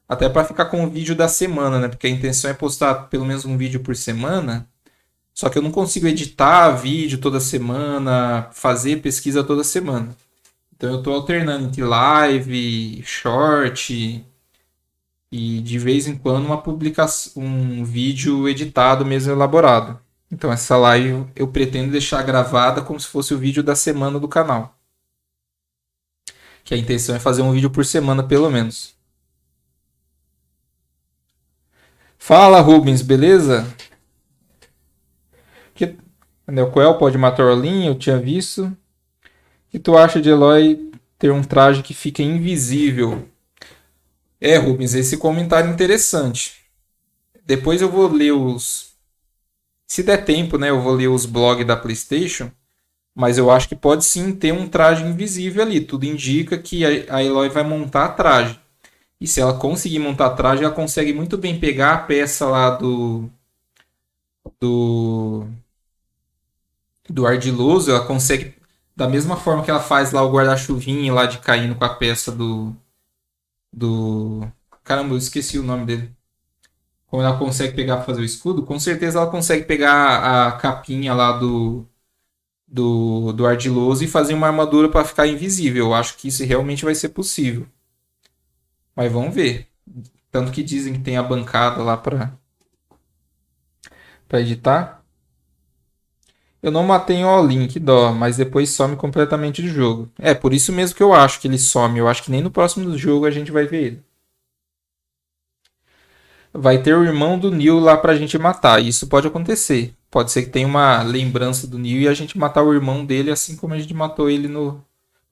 até para ficar com o vídeo da semana, né? Porque a intenção é postar pelo menos um vídeo por semana. Só que eu não consigo editar vídeo toda semana, fazer pesquisa toda semana. Então eu estou alternando entre live, short e de vez em quando uma publicação, um vídeo editado mesmo elaborado. Então essa live eu pretendo deixar gravada como se fosse o vídeo da semana do canal. Que a intenção é fazer um vídeo por semana pelo menos. Fala, Rubens, beleza? Que Neocoel pode matar Orlin, eu tinha visto. O que tu acha de Eloy ter um traje que fica invisível? Rubens, esse comentário é interessante. Depois eu vou ler os. Se der tempo, né? Eu vou ler os blogs da PlayStation. Mas eu acho que pode sim ter um traje invisível ali. Tudo indica que a Eloy vai montar a traje. E se ela conseguir montar a traje, ela consegue muito bem pegar a peça lá do, do ardiloso. Ela consegue, da mesma forma que ela faz lá o guarda-chuvinha lá de caindo com a peça do. Caramba, eu esqueci o nome dele. Como ela consegue pegar para fazer o escudo, com certeza ela consegue pegar a capinha lá do ardiloso e fazer uma armadura para ficar invisível. Eu acho que isso realmente vai ser possível. Mas vamos ver. Tanto que dizem que tem a bancada lá para editar. Eu não matei em all-in, que dó, mas depois some completamente do jogo. Por isso mesmo que eu acho que ele some. Eu acho que nem no próximo jogo a gente vai ver ele. Vai ter o irmão do Neil lá pra gente matar. Isso pode acontecer. Pode ser que tenha uma lembrança do Neil e a gente matar o irmão dele assim como a gente matou ele no.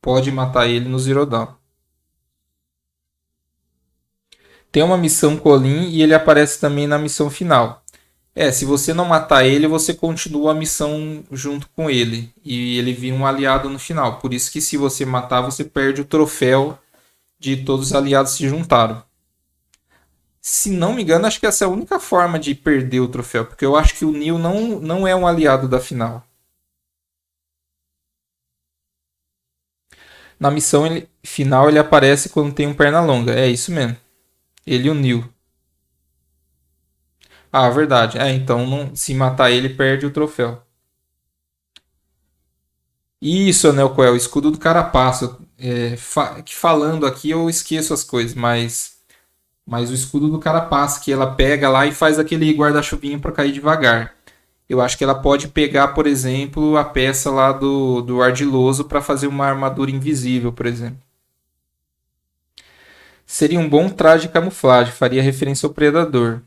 Pode matar ele no Zero Dawn. Tem uma missão Colin e ele aparece também na missão final. Se você não matar ele, você continua a missão junto com ele. E ele vira um aliado no final. Por isso que se você matar, você perde o troféu de todos os aliados se juntaram. Se não me engano, acho que essa é a única forma de perder o troféu. Porque eu acho que o Neil não é um aliado da final. Na missão final ele aparece quando tem um perna longa. É isso mesmo. Ele e o Neil. Ah, verdade. Então se matar ele, perde o troféu. Isso, Anel Coel, escudo do carapaço. Que falando aqui eu esqueço as coisas, mas o escudo do carapaço que ela pega lá e faz aquele guarda-chuvinho para cair devagar. Eu acho que ela pode pegar, por exemplo, a peça lá do ardiloso para fazer uma armadura invisível, por exemplo. Seria um bom traje de camuflagem, faria referência ao predador.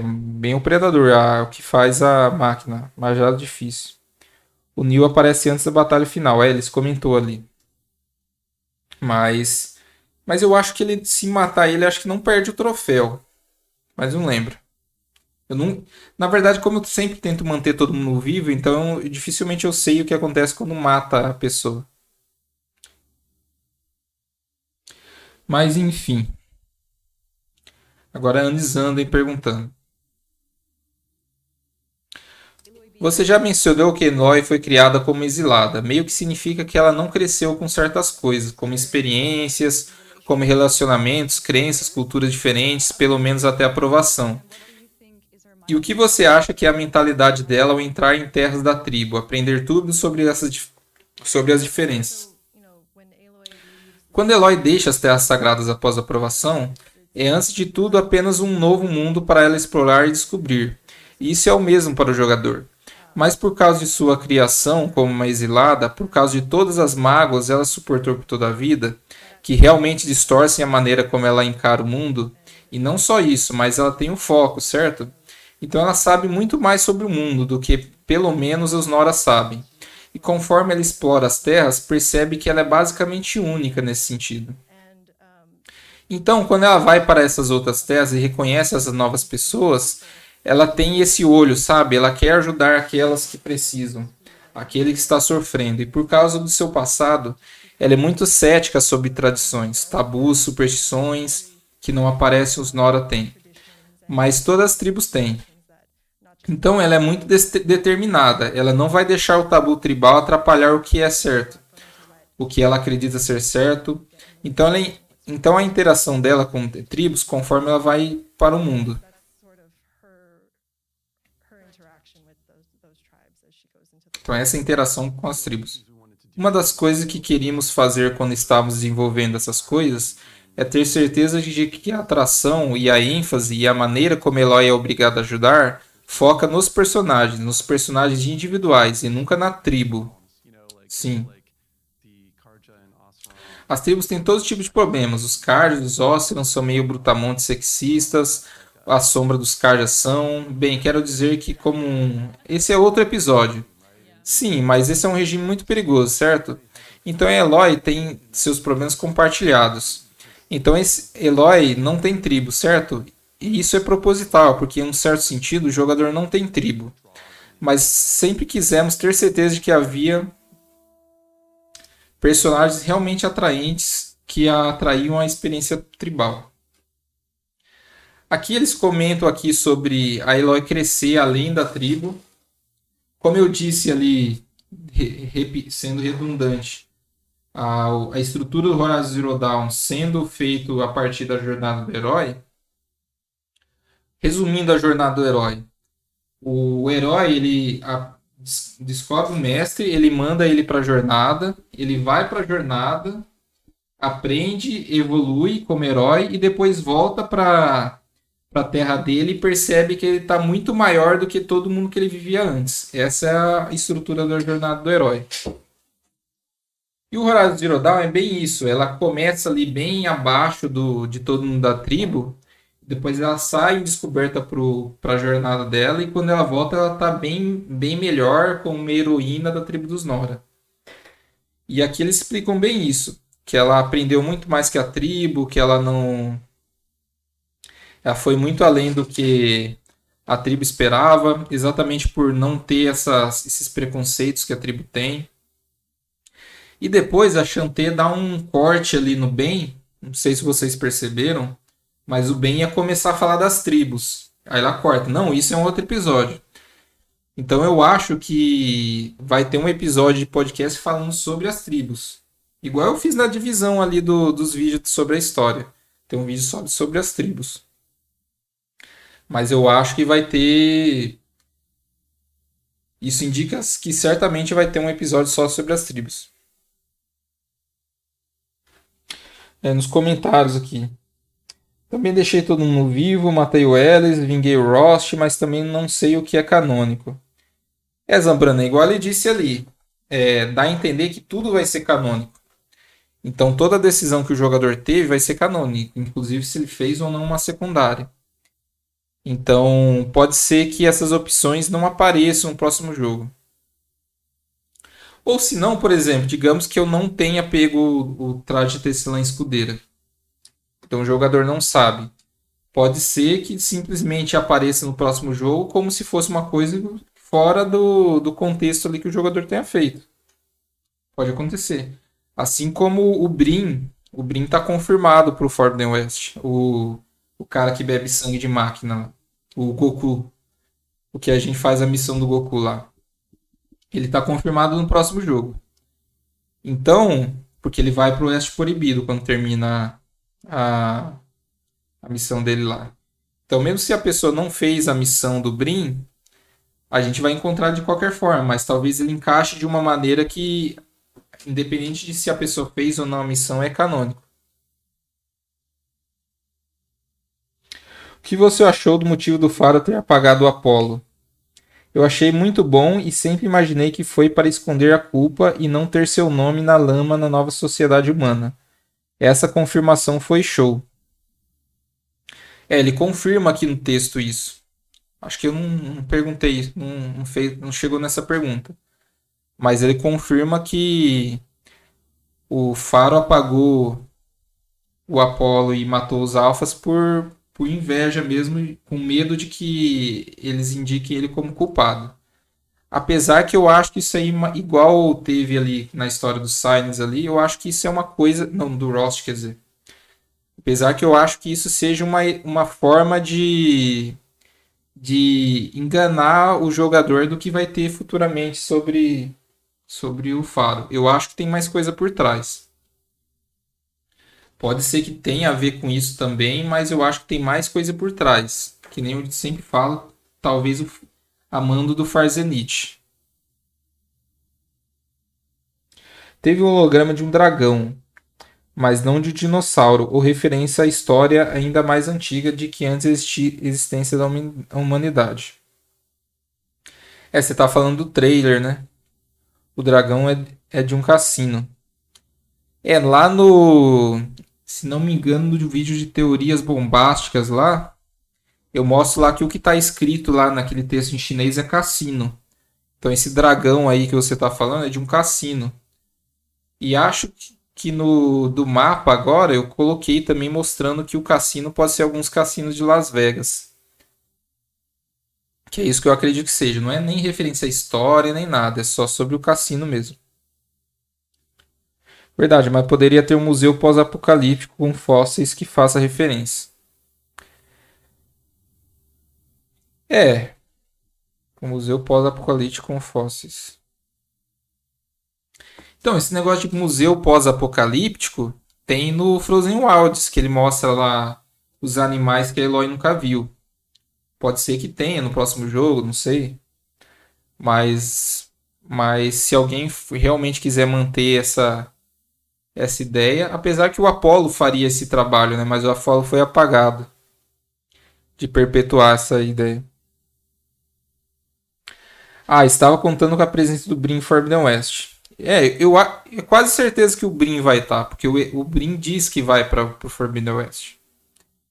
Bem o predador, o que faz a máquina, machado difícil. O Neil aparece antes da batalha final, eles comentou ali. Mas eu acho que ele, se matar ele, acho que não perde o troféu. Mas não lembro. Eu não, na verdade, como eu sempre tento manter todo mundo vivo, então dificilmente eu sei o que acontece quando mata a pessoa. Mas enfim. Agora Anis andem perguntando. Você já mencionou que Eloy foi criada como exilada. Meio que significa que ela não cresceu com certas coisas, como experiências, como relacionamentos, crenças, culturas diferentes, pelo menos até a aprovação. E o que você acha que é a mentalidade dela ao entrar em terras da tribo, aprender tudo sobre as diferenças? Quando Eloy deixa as terras sagradas após a aprovação, é antes de tudo apenas um novo mundo para ela explorar e descobrir. E isso é o mesmo para o jogador. mas por causa de sua criação como uma exilada, por causa de todas as mágoas ela suportou por toda a vida, que realmente distorcem a maneira como ela encara o mundo, e não só isso, mas ela tem um foco, certo? Então ela sabe muito mais sobre o mundo do que pelo menos os Nora sabem. E conforme ela explora as terras, percebe que ela é basicamente única nesse sentido. Então, quando ela vai para essas outras terras e reconhece essas novas pessoas, ela tem esse olho, sabe? Ela quer ajudar aquelas que precisam, aquele que está sofrendo. E por causa do seu passado, ela é muito cética sobre tradições, tabus, superstições que não aparecem os Nora têm. Mas todas as tribos têm. Então ela é muito determinada. Ela não vai deixar o tabu tribal atrapalhar o que é certo, o que ela acredita ser certo. Então a interação dela com tribos conforme ela vai para o mundo. Então essa é a interação com as tribos. Uma das coisas que queríamos fazer quando estávamos desenvolvendo essas coisas é ter certeza de que a atração e a ênfase e a maneira como Eloy é obrigado a ajudar foca nos personagens individuais e nunca na tribo. Sim. As tribos têm todo tipo de problemas. Os Carjas, os Ocerans são meio brutamontes sexistas. A sombra dos Carjas são. Bem, quero dizer que esse é outro episódio. Sim, mas esse é um regime muito perigoso, certo? Então Eloy tem seus problemas compartilhados. Então esse Eloy não tem tribo, certo? E isso é proposital, porque em um certo sentido o jogador não tem tribo. Mas sempre quisemos ter certeza de que havia personagens realmente atraentes que atraíam a experiência tribal. Aqui eles comentam aqui sobre a Eloy crescer além da tribo. Como eu disse ali, sendo redundante, a estrutura do Horizon Zero Dawn sendo feito a partir da jornada do herói. Resumindo a jornada do herói, o herói ele descobre o mestre, ele manda ele para a jornada, ele vai para a jornada, aprende, evolui como herói e depois volta para a terra dele e percebe que ele está muito maior do que todo mundo que ele vivia antes. Essa é a estrutura da jornada do herói. E o Horizon Zero Dawn é bem isso. Ela começa ali bem abaixo de todo mundo da tribo. Depois ela sai descoberta para a jornada dela. E quando ela volta, ela está bem melhor como uma heroína da tribo dos Nora. E aqui eles explicam bem isso. Que ela aprendeu muito mais que a tribo. Que ela não... Ela foi muito além do que a tribo esperava. Exatamente por não ter esses preconceitos que a tribo tem. E depois a Shantae dá um corte ali no Ben. Não sei se vocês perceberam. Mas o Ben ia começar a falar das tribos. Aí ela corta. Não, isso é um outro episódio. Então eu acho que vai ter um episódio de podcast falando sobre as tribos. Igual eu fiz na divisão ali dos vídeos sobre a história. Tem um vídeo sobre as tribos. Mas eu acho que vai ter... Isso indica que certamente vai ter um episódio só sobre as tribos. Nos comentários aqui. Também deixei todo mundo vivo, matei o Ellis, vinguei o Rost, mas também não sei o que é canônico. Zambrana, igual ele disse ali, dá a entender que tudo vai ser canônico. Então toda decisão que o jogador teve vai ser canônica, inclusive se ele fez ou não uma secundária. Então pode ser que essas opções não apareçam no próximo jogo. Ou se não, por exemplo, digamos que eu não tenha pego o traje de tecelã escudeira. Então o jogador não sabe. Pode ser que simplesmente apareça no próximo jogo como se fosse uma coisa fora do contexto ali que o jogador tenha feito. Pode acontecer. Assim como o Brim. O Brim está confirmado para o Forbidden West. O cara que bebe sangue de máquina. O Goku. O que a gente faz a missão do Goku lá. Ele está confirmado no próximo jogo. Então, porque ele vai para o Oeste Proibido quando termina a missão dele lá. Então, mesmo se a pessoa não fez a missão do Brim, a gente vai encontrar de qualquer forma, mas talvez ele encaixe de uma maneira que, independente de se a pessoa fez ou não a missão, é canônico. O que você achou do motivo do Faro ter apagado o Apollo? Eu achei muito bom e sempre imaginei que foi para esconder a culpa e não ter seu nome na lama na nova sociedade humana. Essa confirmação foi show. Ele confirma aqui no texto isso. Acho que eu não perguntei isso, não chegou nessa pergunta. Mas ele confirma que o Faro apagou o Apollo e matou os Alphas por inveja mesmo, com medo de que eles indiquem ele como culpado. Apesar que eu acho que isso aí, igual teve ali na história dos Silence ali, eu acho que isso é uma coisa. Não, do Rost, quer dizer. Apesar que eu acho que isso seja uma forma de enganar o jogador do que vai ter futuramente sobre o Faro. Eu acho que tem mais coisa por trás. Pode ser que tenha a ver com isso também, mas eu acho que tem mais coisa por trás. Que nem eu sempre falo, talvez a mando do Farzenich. Teve o holograma de um dragão, mas não de dinossauro, ou referência à história ainda mais antiga de que antes existia existência da humanidade. Você tá falando do trailer, né? O dragão é de um cassino. Lá no. Se não me engano, no vídeo de teorias bombásticas lá, eu mostro lá que o que está escrito lá naquele texto em chinês é cassino. Então esse dragão aí que você está falando é de um cassino. E acho que no do mapa agora eu coloquei também mostrando que o cassino pode ser alguns cassinos de Las Vegas. Que é isso que eu acredito que seja. Não é nem referência à história nem nada. É só sobre o cassino mesmo. Verdade, mas poderia ter um museu pós-apocalíptico com fósseis que faça referência. É, um museu pós-apocalíptico com fósseis. Então, esse negócio de museu pós-apocalíptico tem no Frozen Wilds, que ele mostra lá os animais que a Eloy nunca viu. Pode ser que tenha no próximo jogo, não sei. Mas se alguém realmente quiser manter essa ideia, apesar que o Apollo faria esse trabalho, né? Mas o Apollo foi apagado de perpetuar essa ideia. Estava contando com a presença do Brin em Forbidden West. Eu quase certeza que o Brin vai estar, porque o Brin diz que vai para o Forbidden West.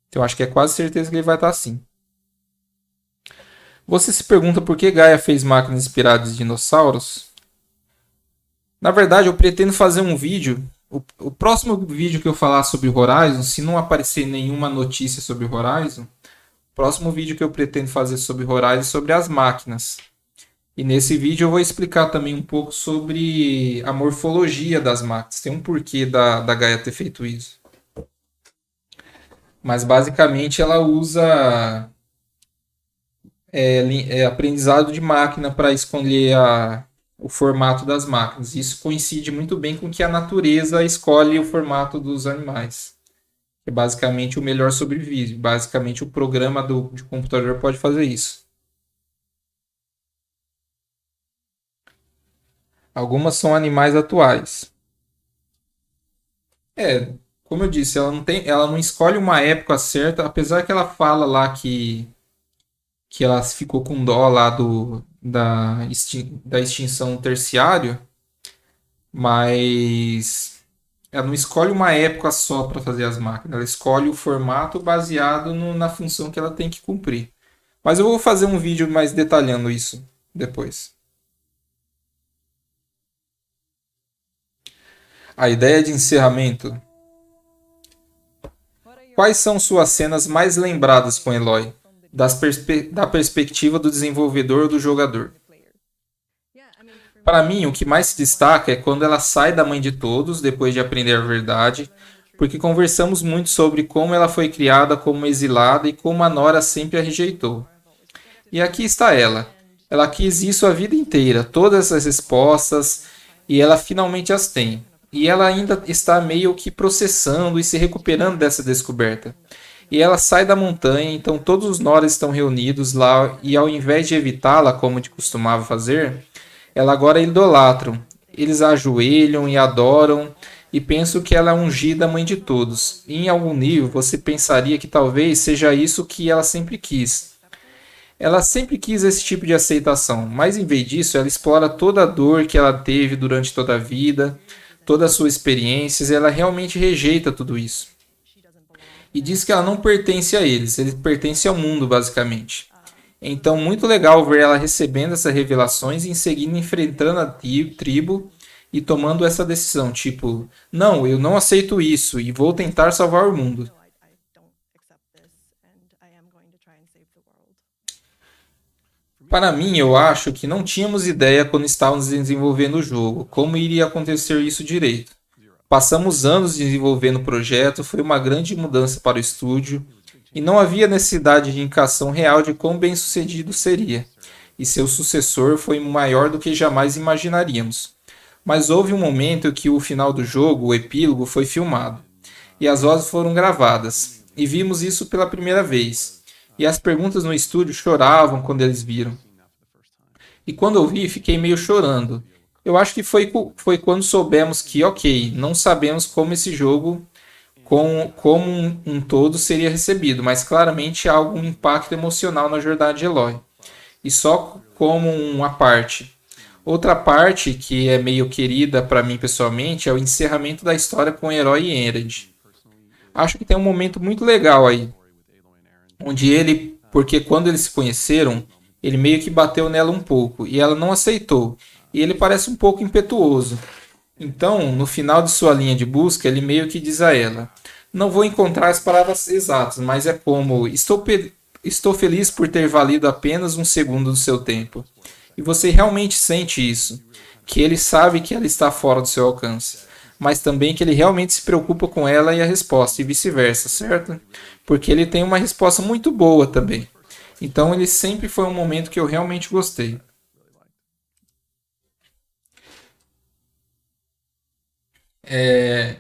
Então acho que é quase certeza que ele vai estar sim. Você se pergunta por que Gaia fez máquinas inspiradas em dinossauros? Na verdade, eu pretendo fazer um vídeo. O próximo vídeo que eu falar sobre o Horizon, se não aparecer nenhuma notícia sobre o Horizon, o próximo vídeo que eu pretendo fazer sobre o Horizon é sobre as máquinas. E nesse vídeo eu vou explicar também um pouco sobre a morfologia das máquinas. Tem um porquê da Gaia ter feito isso. Mas basicamente ela usa aprendizado de máquina para escolher o formato das máquinas. Isso coincide muito bem com que a natureza escolhe o formato dos animais. É basicamente o melhor sobrevive. Basicamente o programa de computador pode fazer isso. Algumas são animais atuais. Como eu disse, ela não escolhe uma época certa, apesar que ela fala lá que ela ficou com dó lá da extinção terciário, mas ela não escolhe uma época só para fazer as máquinas, ela escolhe o formato baseado na função que ela tem que cumprir. Mas eu vou fazer um vídeo mais detalhando isso depois. A ideia de encerramento. Quais são suas cenas mais lembradas com Eloy? Da perspectiva do desenvolvedor ou do jogador? Para mim, o que mais se destaca é quando ela sai da mãe de todos depois de aprender a verdade, porque conversamos muito sobre como ela foi criada como exilada e como a Nora sempre a rejeitou. E aqui está ela. Ela quis isso a vida inteira, todas as respostas, e ela finalmente as tem. E ela ainda está meio que processando e se recuperando dessa descoberta. E ela sai da montanha, então todos os Noras estão reunidos lá, e ao invés de evitá-la, como de costumava fazer, ela agora idolatram. Eles a ajoelham e adoram, e pensam que ela é ungida mãe de todos. E em algum nível você pensaria que talvez seja isso que ela sempre quis. Ela sempre quis esse tipo de aceitação, mas em vez disso, ela explora toda a dor que ela teve durante toda a vida, todas as suas experiências, e ela realmente rejeita tudo isso. E diz que ela não pertence a eles, ele pertence ao mundo, basicamente. Então, muito legal ver ela recebendo essas revelações e em seguida enfrentando a tribo e tomando essa decisão, tipo, não, eu não aceito isso e vou tentar salvar o mundo. Para mim, eu acho que não tínhamos ideia quando estávamos desenvolvendo o jogo, como iria acontecer isso direito. Passamos anos desenvolvendo o projeto, foi uma grande mudança para o estúdio e não havia necessidade de indicação real de quão bem sucedido seria. E seu sucessor foi maior do que jamais imaginaríamos. Mas houve um momento que o final do jogo, o epílogo, foi filmado e as vozes foram gravadas. E vimos isso pela primeira vez. E as perguntas no estúdio choravam quando eles viram. E quando eu vi, fiquei meio chorando. Eu acho que foi quando soubemos que, ok, não sabemos como esse jogo, como um todo, seria recebido, mas claramente há algum impacto emocional na jornada de Eloy. E só como uma parte. Outra parte que é meio querida para mim pessoalmente é o encerramento da história com o herói e Enred. Acho que tem um momento muito legal aí, onde ele, porque quando eles se conheceram, ele meio que bateu nela um pouco e ela não aceitou. E ele parece um pouco impetuoso. Então, no final de sua linha de busca, ele meio que diz a ela: não vou encontrar as palavras exatas, mas é como: estou feliz por ter valido apenas um segundo do seu tempo. E você realmente sente isso, que ele sabe que ela está fora do seu alcance, mas também que ele realmente se preocupa com ela e a resposta, e vice-versa, certo? Porque ele tem uma resposta muito boa também. Então ele sempre foi um momento que eu realmente gostei.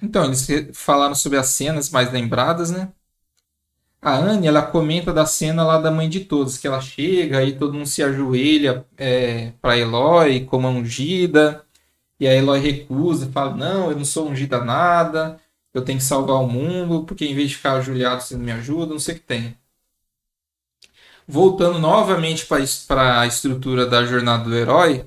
Então, eles falaram sobre as cenas mais lembradas, né? A Anne, ela comenta da cena lá da mãe de todos, que ela chega e todo mundo se ajoelha para Eloy como a ungida, e a Eloy recusa, fala, não, eu não sou ungida nada, eu tenho que salvar o mundo, porque em vez de ficar ajoelhado você não me ajuda, não sei o que tem. Voltando novamente para a estrutura da jornada do herói,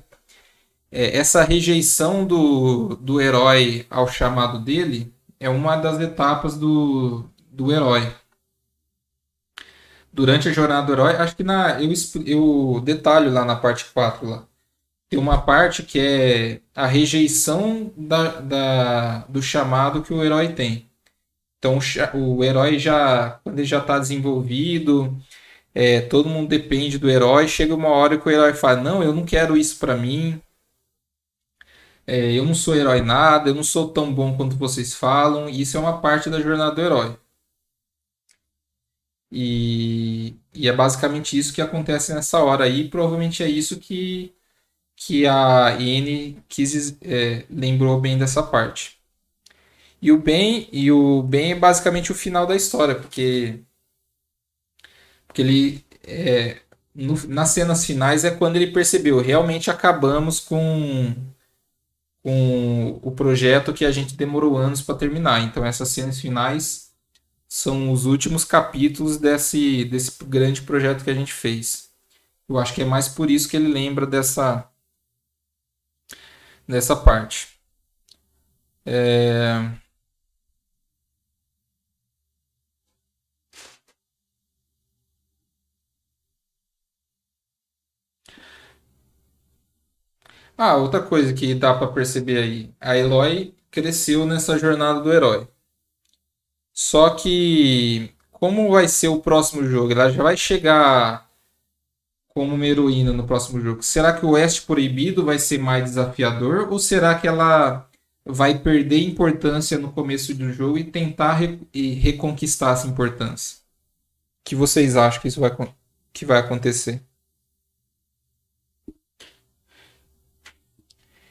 essa rejeição do herói ao chamado dele é uma das etapas do herói. Durante a jornada do herói, acho que eu detalho lá na parte 4 lá. Tem uma parte que é a rejeição do chamado que o herói tem. Então o herói já, quando ele já está desenvolvido, todo mundo depende do herói, chega uma hora que o herói fala, não, eu não quero isso para mim, eu não sou herói nada, eu não sou tão bom quanto vocês falam, e isso é uma parte da jornada do herói. E é basicamente isso que acontece nessa hora aí, provavelmente é isso que a N lembrou bem dessa parte. E o bem é basicamente o final da história, porque ele nas cenas finais é quando ele percebeu, realmente acabamos com o projeto que a gente demorou anos para terminar. Então essas cenas finais são os últimos capítulos desse grande projeto que a gente fez. Eu acho que é mais por isso que ele lembra dessa parte. É, outra coisa que dá para perceber aí. A Eloy cresceu nessa jornada do herói. Só que, como vai ser o próximo jogo? Ela já vai chegar como uma heroína no próximo jogo. Será que o Oeste Proibido vai ser mais desafiador? Ou será que ela vai perder importância no começo do jogo e tentar reconquistar essa importância? O que vocês acham que que vai acontecer?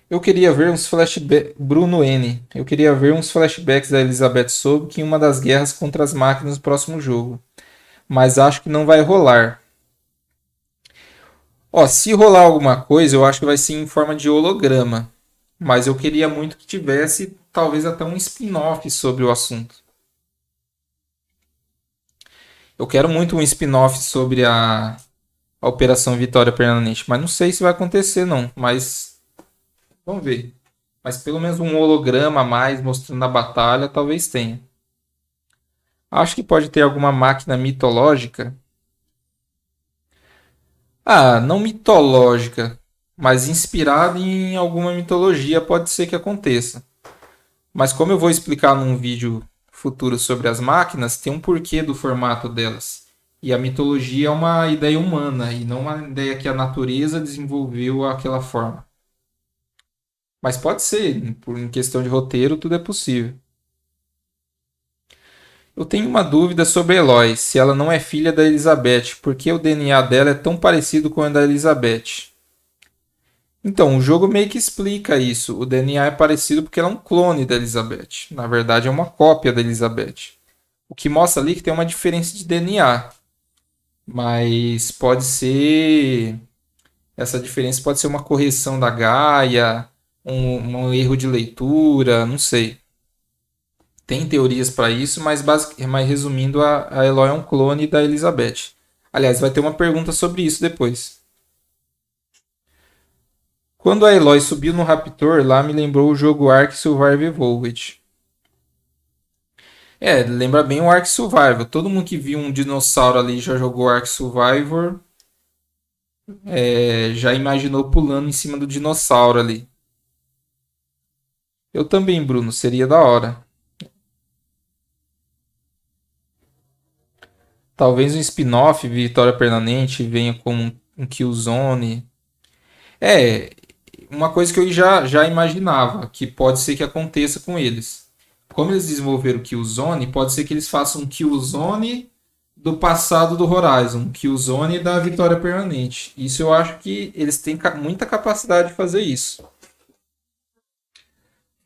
Eu queria ver uns flashbacks. Bruno N. Eu queria ver uns flashbacks da Elizabeth Sobek em uma das guerras contra as máquinas no próximo jogo. Mas acho que não vai rolar. Ó, se rolar alguma coisa, eu acho que vai ser em forma de holograma. Mas eu queria muito que tivesse, talvez até um spin-off sobre o assunto. Eu quero muito um spin-off sobre a Operação Vitória Permanente. Mas não sei se vai acontecer, não. Mas vamos ver. Mas pelo menos um holograma a mais mostrando a batalha, talvez tenha. Acho que pode ter alguma máquina mitológica. Ah, não mitológica, mas inspirada em alguma mitologia pode ser que aconteça. Mas como eu vou explicar num vídeo futuro sobre as máquinas, tem um porquê do formato delas. E a mitologia é uma ideia humana e não uma ideia que a natureza desenvolveu aquela forma. Mas pode ser, por em questão de roteiro, tudo é possível. Eu tenho uma dúvida sobre Eloy, se ela não é filha da Elizabeth, porque o DNA dela é tão parecido com o da Elizabeth. Então, o jogo meio que explica isso. O DNA é parecido porque ela é um clone da Elizabeth. Na verdade, é uma cópia da Elizabeth. O que mostra ali que tem uma diferença de DNA. Mas pode ser. Essa diferença pode ser uma correção da Gaia, um erro de leitura, não sei. Tem teorias para isso, mas resumindo, a Eloy é um clone da Elizabeth. Aliás, vai ter uma pergunta sobre isso depois. Quando a Eloy subiu no Raptor, lá me lembrou o jogo Ark Survival Evolved. É, lembra bem o Ark Survival. Todo mundo que viu um dinossauro ali e já jogou Ark Survivor, já imaginou pulando em cima do dinossauro ali. Eu também, Bruno, seria da hora. Talvez um spin-off, Vitória Permanente, venha com um Killzone. É, uma coisa que eu já imaginava, que pode ser que aconteça com eles. Como eles desenvolveram o Killzone, pode ser que eles façam um Killzone do passado do Horizon, um Killzone da Vitória Permanente. Isso eu acho que eles têm muita capacidade de fazer isso.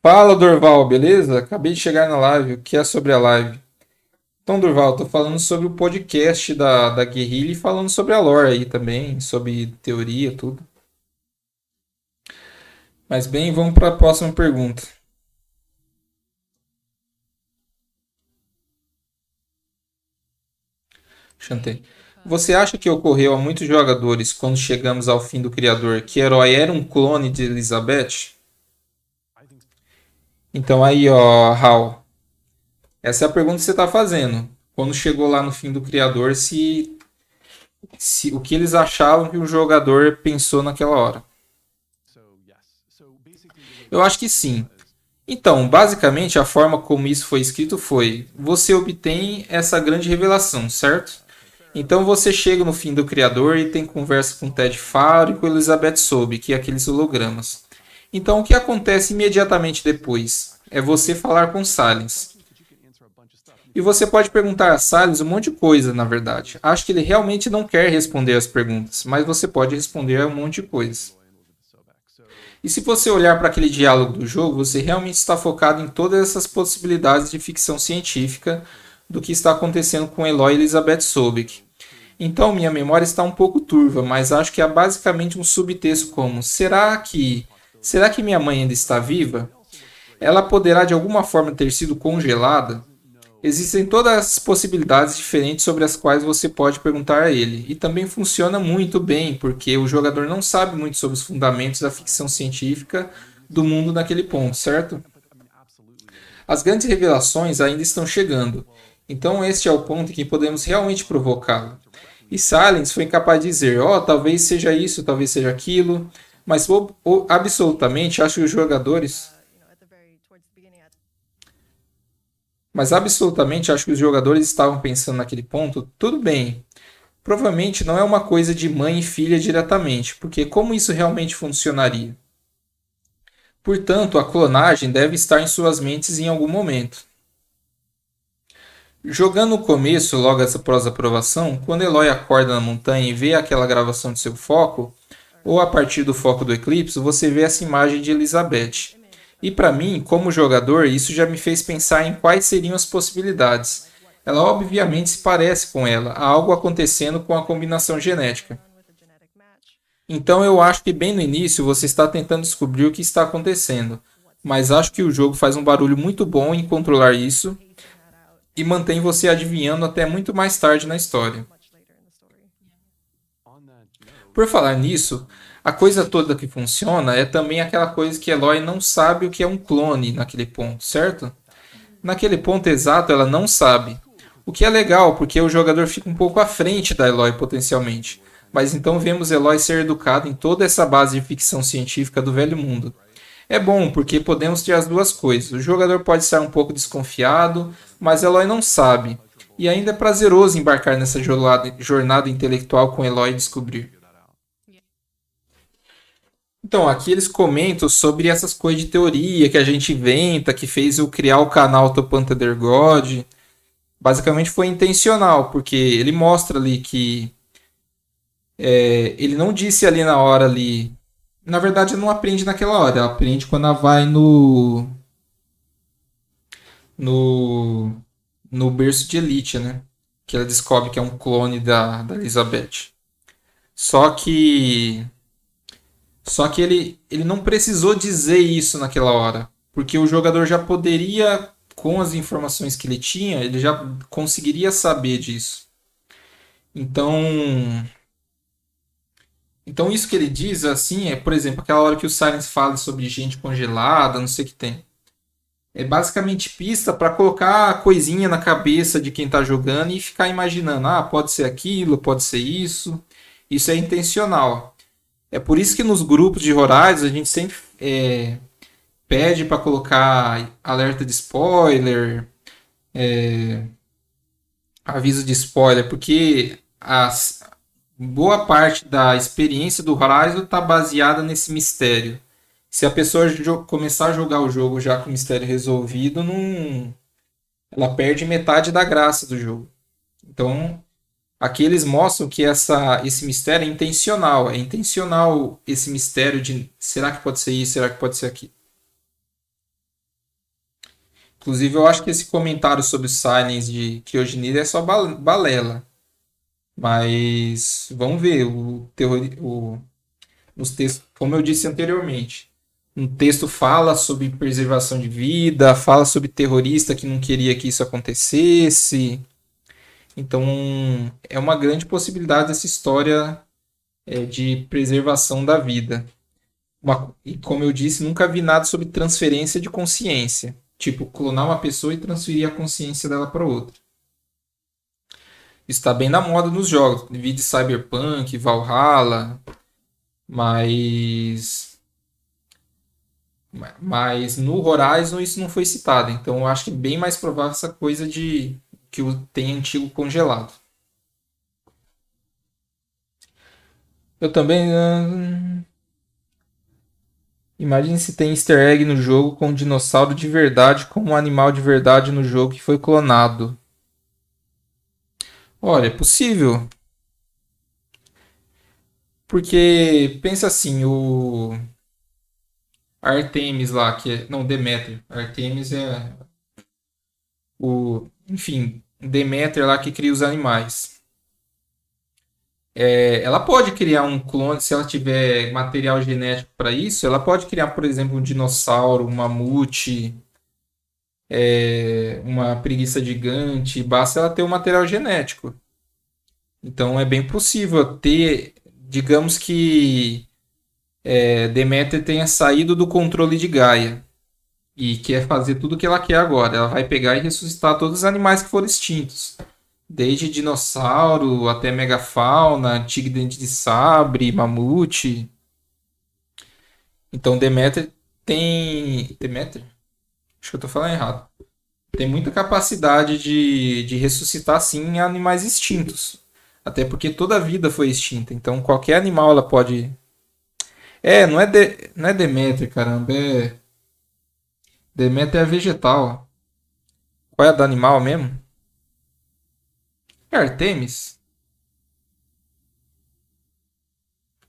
Fala, Dorval, beleza? Acabei de chegar na live. O que é sobre a live? Então, Durval, tô falando sobre o podcast da Guerrilha e falando sobre a lore aí também, sobre teoria, tudo. Mas bem, vamos para a próxima pergunta. Chantei. Você acha que ocorreu a muitos jogadores quando chegamos ao fim do Criador que Herói era um clone de Elizabeth? Então aí, ó, Hal, essa é a pergunta que você está fazendo. Quando chegou lá no fim do Criador, se o que eles achavam que o jogador pensou naquela hora. Eu acho que sim. Então, basicamente, a forma como isso foi escrito foi: você obtém essa grande revelação, certo? Então você chega no fim do Criador e tem conversa com Ted Faro e com Elizabeth Sobe, que é aqueles hologramas. Então o que acontece imediatamente depois? É você falar com Silence. E você pode perguntar a Silence um monte de coisa, na verdade. Acho que ele realmente não quer responder as perguntas, mas você pode responder a um monte de coisas. E se você olhar para aquele diálogo do jogo, você realmente está focado em todas essas possibilidades de ficção científica do que está acontecendo com Eloy e Elizabeth Sobek. Então minha memória está um pouco turva, mas acho que há basicamente um subtexto como: será que minha mãe ainda está viva? Ela poderá de alguma forma ter sido congelada? Existem todas as possibilidades diferentes sobre as quais você pode perguntar a ele. E também funciona muito bem, porque o jogador não sabe muito sobre os fundamentos da ficção científica do mundo naquele ponto, certo? As grandes revelações ainda estão chegando. Então este é o ponto em que podemos realmente provocá-lo. E Silence foi incapaz de dizer: oh, talvez seja isso, talvez seja aquilo. Mas absolutamente acho que os jogadores estavam pensando naquele ponto, tudo bem. Provavelmente não é uma coisa de mãe e filha diretamente, porque como isso realmente funcionaria? Portanto, a clonagem deve estar em suas mentes em algum momento. Jogando no começo, logo após a aprovação, quando Eloy acorda na montanha e vê aquela gravação de seu foco, ou a partir do foco do eclipse, você vê essa imagem de Elizabeth. E para mim, como jogador, isso já me fez pensar em quais seriam as possibilidades. Ela obviamente se parece com ela, há algo acontecendo com a combinação genética. Então eu acho que bem no início você está tentando descobrir o que está acontecendo, mas acho que o jogo faz um barulho muito bom em controlar isso e mantém você adivinhando até muito mais tarde na história. Por falar nisso, a coisa toda que funciona é também aquela coisa que Eloy não sabe o que é um clone naquele ponto, certo? Naquele ponto exato, ela não sabe. O que é legal, porque o jogador fica um pouco à frente da Eloy potencialmente. Mas então vemos Eloy ser educado em toda essa base de ficção científica do velho mundo. É bom, porque podemos ter as duas coisas. O jogador pode estar um pouco desconfiado, mas Eloy não sabe. E ainda é prazeroso embarcar nessa jornada intelectual com Eloy e descobrir. Então, aqui eles comentam sobre essas coisas de teoria que a gente inventa, que fez eu criar o canal Topan Thunder God. Basicamente foi intencional, porque ele mostra ali que ele não disse ali na hora ali. Na verdade, ela não aprende naquela hora, ela aprende quando ela vai no, no berço de Elite, né? Que ela descobre que é um clone da Elizabeth. Só que Só que ele não precisou dizer isso naquela hora, porque o jogador já poderia, com as informações que ele tinha, ele já conseguiria saber disso. Então, então isso que ele diz assim é, por exemplo, aquela hora que o Silence fala sobre gente congelada, não sei o que tem. É basicamente pista para colocar a coisinha na cabeça de quem está jogando e ficar imaginando, ah, pode ser aquilo, pode ser isso. Isso é intencional. É por isso que nos grupos de Horizon a gente sempre pede para colocar alerta de spoiler, aviso de spoiler, porque boa parte da experiência do Horizon está baseada nesse mistério. Se a pessoa começar a jogar o jogo já com o mistério resolvido, não, ela perde metade da graça do jogo. Então, aqui eles mostram que esse mistério é intencional. É intencional esse mistério de será que pode ser isso, será que pode ser aquilo. Inclusive, eu acho que esse comentário sobre o Silence de Kyojinira é só balela. Mas vamos ver nos textos, como eu disse anteriormente. Um texto fala sobre preservação de vida, fala sobre terrorista que não queria que isso acontecesse. Então, é uma grande possibilidade essa história de preservação da vida. E como eu disse, nunca vi nada sobre transferência de consciência. Tipo, clonar uma pessoa e transferir a consciência dela para outra. Isso está bem na moda nos jogos. Vídeo Cyberpunk, Valhalla. Mas. Mas no Horizon isso não foi citado. Então eu acho que é bem mais provável essa coisa de que tem antigo congelado. Eu também. Imagine se tem easter egg no jogo com um dinossauro de verdade, com um animal de verdade no jogo que foi clonado. Olha, é possível. Porque pensa assim, o Artemis lá, que é. Não, Deméter. Artemis é enfim, Deméter lá que cria os animais. Ela pode criar um clone, se ela tiver material genético para isso, ela pode criar, por exemplo, um dinossauro, um mamute, uma preguiça gigante, basta ela ter o material genético. Então é bem possível ter, digamos que Deméter tenha saído do controle de Gaia e quer fazer tudo o que ela quer agora. Ela vai pegar e ressuscitar todos os animais que foram extintos. Desde dinossauro até megafauna, tigre-dente de sabre, mamute. Então Deméter tem. Deméter? Acho que eu tô falando errado. Tem muita capacidade de ressuscitar sim animais extintos. Até porque toda a vida foi extinta. Então qualquer animal ela pode. Não é Deméter, caramba. Deméter é vegetal. Qual é a do animal mesmo? É Artemis?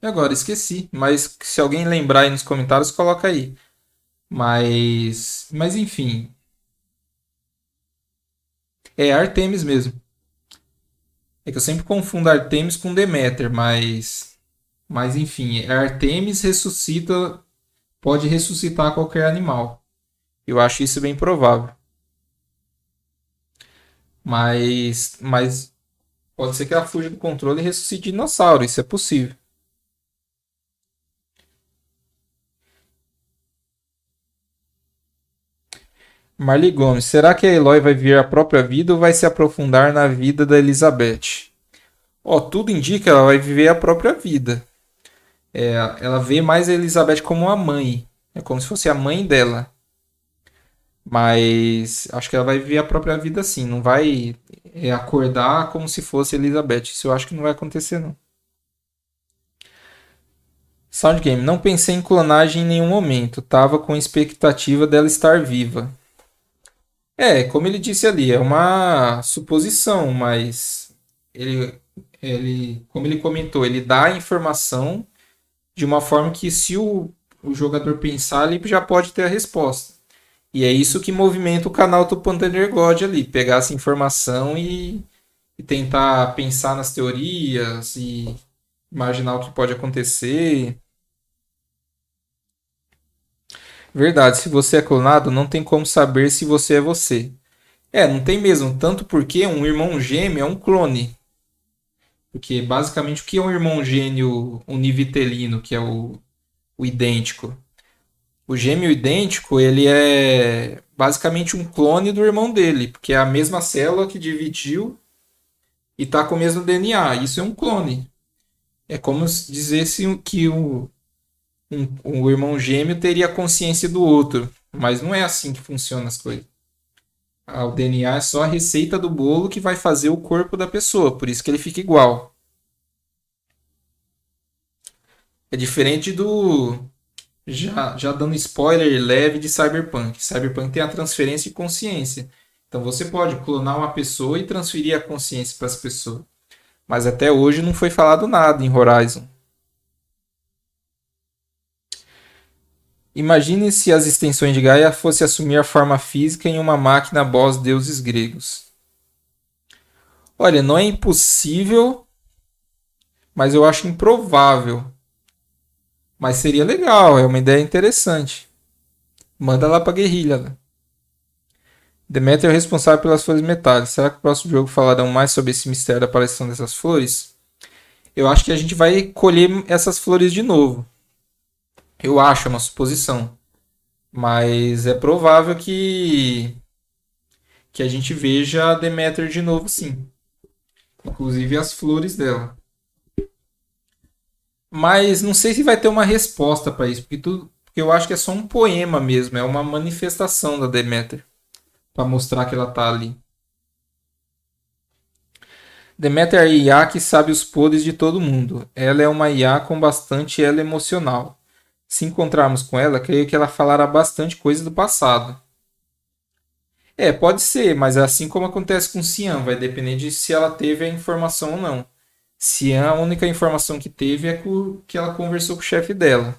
E agora, esqueci. Mas se alguém lembrar aí nos comentários, coloca aí. Mas enfim. É Artemis mesmo. É que eu sempre confundo Artemis com Deméter, mas enfim, Artemis ressuscita, pode ressuscitar qualquer animal. Eu acho isso bem provável. Mas pode ser que ela fuja do controle e ressuscite dinossauro, isso é possível. Marli Gomes, será que a Eloy vai ver a própria vida ou vai se aprofundar na vida da Elizabeth? Ó, tudo indica que ela vai viver a própria vida. Ela vê mais a Elizabeth como uma mãe. É como se fosse a mãe dela. Mas acho que ela vai viver a própria vida assim. Não vai acordar como se fosse a Elizabeth. Isso eu acho que não vai acontecer, não. Sound Game. Não pensei em clonagem em nenhum momento. Tava com expectativa dela estar viva. Como ele disse ali, é uma suposição, mas como ele comentou, ele dá a informação de uma forma que se o jogador pensar, ele já pode ter a resposta. E é isso que movimenta o canal do Pantaner God ali, pegar essa informação e tentar pensar nas teorias e imaginar o que pode acontecer. Verdade, se você é clonado, não tem como saber se você é você. Não tem mesmo, tanto porque um irmão gêmeo é um clone. Porque basicamente o que é um irmão gêmeo univitelino, que é o idêntico? O gêmeo idêntico, ele é basicamente um clone do irmão dele, porque é a mesma célula que dividiu e está com o mesmo DNA. Isso é um clone. É como dizer se que um irmão gêmeo teria consciência do outro, mas não é assim que funcionam as coisas. O DNA é só a receita do bolo que vai fazer o corpo da pessoa, por isso que ele fica igual. É diferente do. Já dando spoiler leve de Cyberpunk. Cyberpunk tem a transferência de consciência. Então você pode clonar uma pessoa e transferir a consciência para as pessoas. Mas até hoje não foi falado nada em Horizon. Imagine se as extensões de Gaia fossem assumir a forma física em uma máquina boss deuses gregos. Olha, não é impossível, mas eu acho improvável. Mas seria legal, é uma ideia interessante. Manda lá pra guerrilha. Né? Deméter é o responsável pelas flores metálicas. Será que o próximo jogo falarão mais sobre esse mistério da aparição dessas flores? Eu acho que a gente vai colher essas flores de novo. Eu acho, é uma suposição. Mas é provável que a gente veja a Deméter de novo, sim. Inclusive as flores dela. Mas não sei se vai ter uma resposta para isso, porque eu acho que é só um poema mesmo, é uma manifestação da Deméter para mostrar que ela tá ali. Deméter é a IA que sabe os podres de todo mundo. Ela é uma IA com bastante elo emocional. Se encontrarmos com ela, creio que ela falará bastante coisa do passado. Pode ser, mas é assim como acontece com Cian, vai depender de se ela teve a informação ou não. Cian, a única informação que teve é que ela conversou com o chefe dela.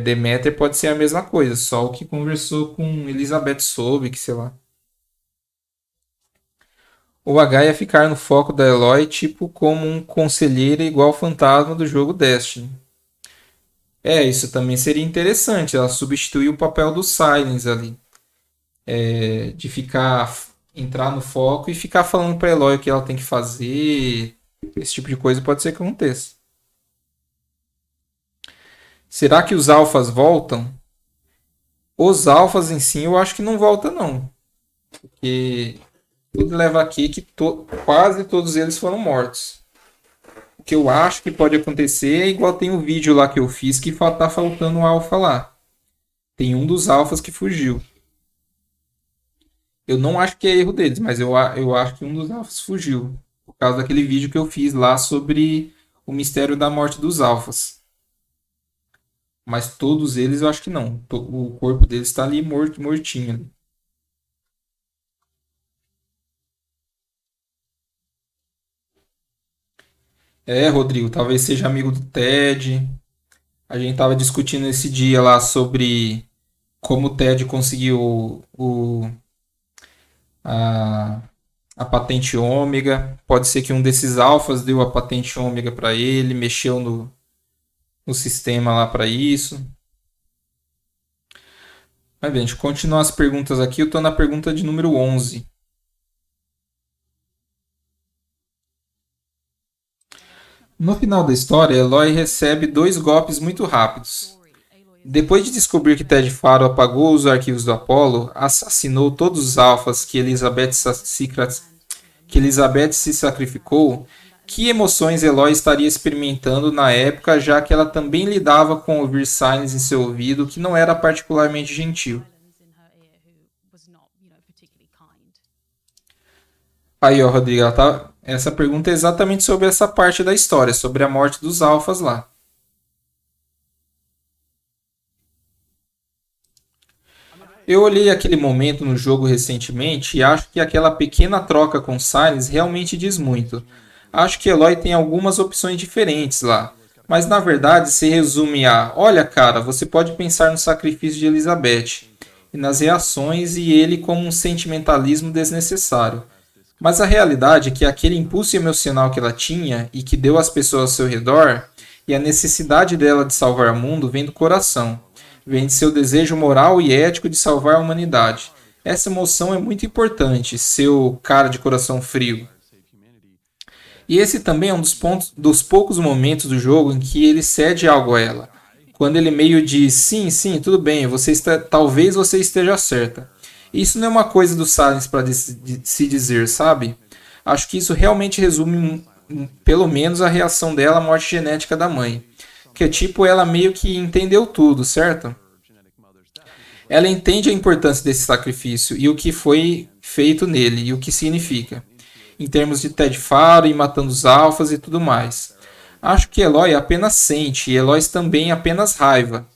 Deméter pode ser a mesma coisa, só o que conversou com Elizabeth soube, que sei lá. O H ia ficar no foco da Eloy, tipo como um conselheiro igual fantasma do jogo Destiny. Isso também seria interessante. Ela substituir o papel do Silence ali. De entrar no foco e ficar falando pra Eloy o que ela tem que fazer. Esse tipo de coisa pode ser que aconteça. Será que os alfas voltam? Os alfas em si eu acho que não volta não. Porque tudo leva aqui que quase todos eles foram mortos. O que eu acho que pode acontecer é igual tem um vídeo lá que eu fiz que tá faltando um alfa lá. Tem um dos alfas que fugiu. Eu não acho que é erro deles, mas eu acho que um dos alfas fugiu. Por causa daquele vídeo que eu fiz lá sobre o mistério da morte dos alfas. Mas todos eles eu acho que não. O corpo deles está ali mortinho. Rodrigo, talvez seja amigo do Ted. A gente tava discutindo esse dia lá sobre como o Ted conseguiu a, a patente ômega. Pode ser que um desses alfas deu a patente ômega para ele, mexeu no sistema lá para isso. Mas bem, deixa eu continuar as perguntas aqui. Eu estou na pergunta de número 11. No final da história, Eloy recebe dois golpes muito rápidos. Depois de descobrir que Ted Faro apagou os arquivos do Apollo, assassinou todos os alfas que Elizabeth se sacrificou, que emoções Eloy estaria experimentando na época, já que ela também lidava com ouvir Silence em seu ouvido, que não era particularmente gentil. Aí, ó, Rodrigo, essa pergunta é exatamente sobre essa parte da história, sobre a morte dos alfas lá. Eu olhei aquele momento no jogo recentemente e acho que aquela pequena troca com Silence realmente diz muito. Acho que Eloy tem algumas opções diferentes lá, mas na verdade se resume a: olha, cara, você pode pensar no sacrifício de Elizabeth e nas reações e ele como um sentimentalismo desnecessário. Mas a realidade é que aquele impulso emocional que ela tinha e que deu às pessoas ao seu redor e a necessidade dela de salvar o mundo vem do coração, vem de seu desejo moral e ético de salvar a humanidade. Essa emoção é muito importante, seu cara de coração frio. E esse também é um dos poucos momentos do jogo em que ele cede algo a ela. Quando ele meio diz: sim, sim, tudo bem, talvez você esteja certa. Isso não é uma coisa do Silence para se dizer, sabe? Acho que isso realmente resume, pelo menos, a reação dela à morte genética da mãe. Que é tipo, ela meio que entendeu tudo, certo? Ela entende a importância desse sacrifício e o que foi feito nele e o que significa, em termos de Ted Faro e matando os alfas e tudo mais. Acho que Eloy apenas sente e Eloy também apenas raiva.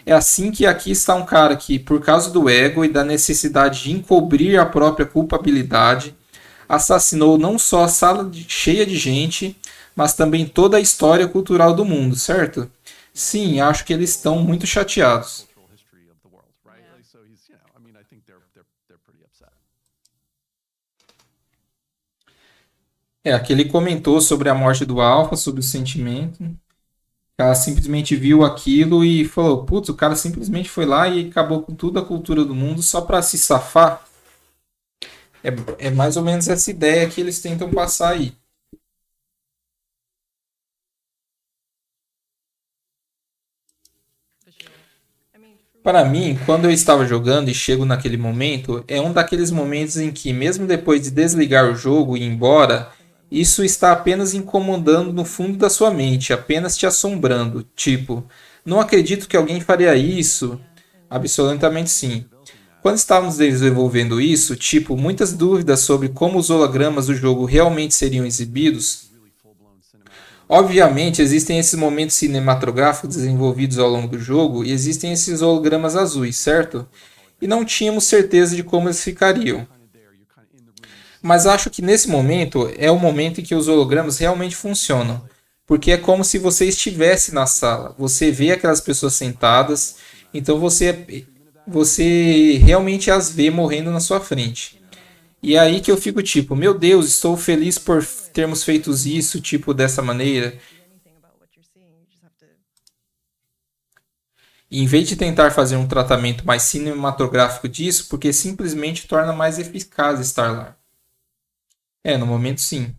É assim que aqui está um cara que, por causa do ego e da necessidade de encobrir a própria culpabilidade, assassinou não só a sala cheia de gente, mas também toda a história cultural do mundo, certo? Sim, acho que eles estão muito chateados. Aqui ele comentou sobre a morte do Alpha, sobre o sentimento. Ela simplesmente viu aquilo e falou: putz, o cara simplesmente foi lá e acabou com toda a cultura do mundo só para se safar. É mais ou menos essa ideia que eles tentam passar aí. Para mim, quando eu estava jogando e chego naquele momento, é um daqueles momentos em que, mesmo depois de desligar o jogo e ir embora, isso está apenas incomodando no fundo da sua mente, apenas te assombrando. Tipo, não acredito que alguém faria isso. Absolutamente sim. Quando estávamos desenvolvendo isso, tipo, muitas dúvidas sobre como os hologramas do jogo realmente seriam exibidos. Obviamente, existem esses momentos cinematográficos desenvolvidos ao longo do jogo e existem esses hologramas azuis, certo? E não tínhamos certeza de como eles ficariam. Mas acho que nesse momento é o momento em que os hologramas realmente funcionam. Porque é como se você estivesse na sala. Você vê aquelas pessoas sentadas, então você realmente as vê morrendo na sua frente. E é aí que eu fico tipo: meu Deus, estou feliz por termos feito isso, tipo, dessa maneira. E em vez de tentar fazer um tratamento mais cinematográfico disso, porque simplesmente torna mais eficaz estar lá. No momento sim.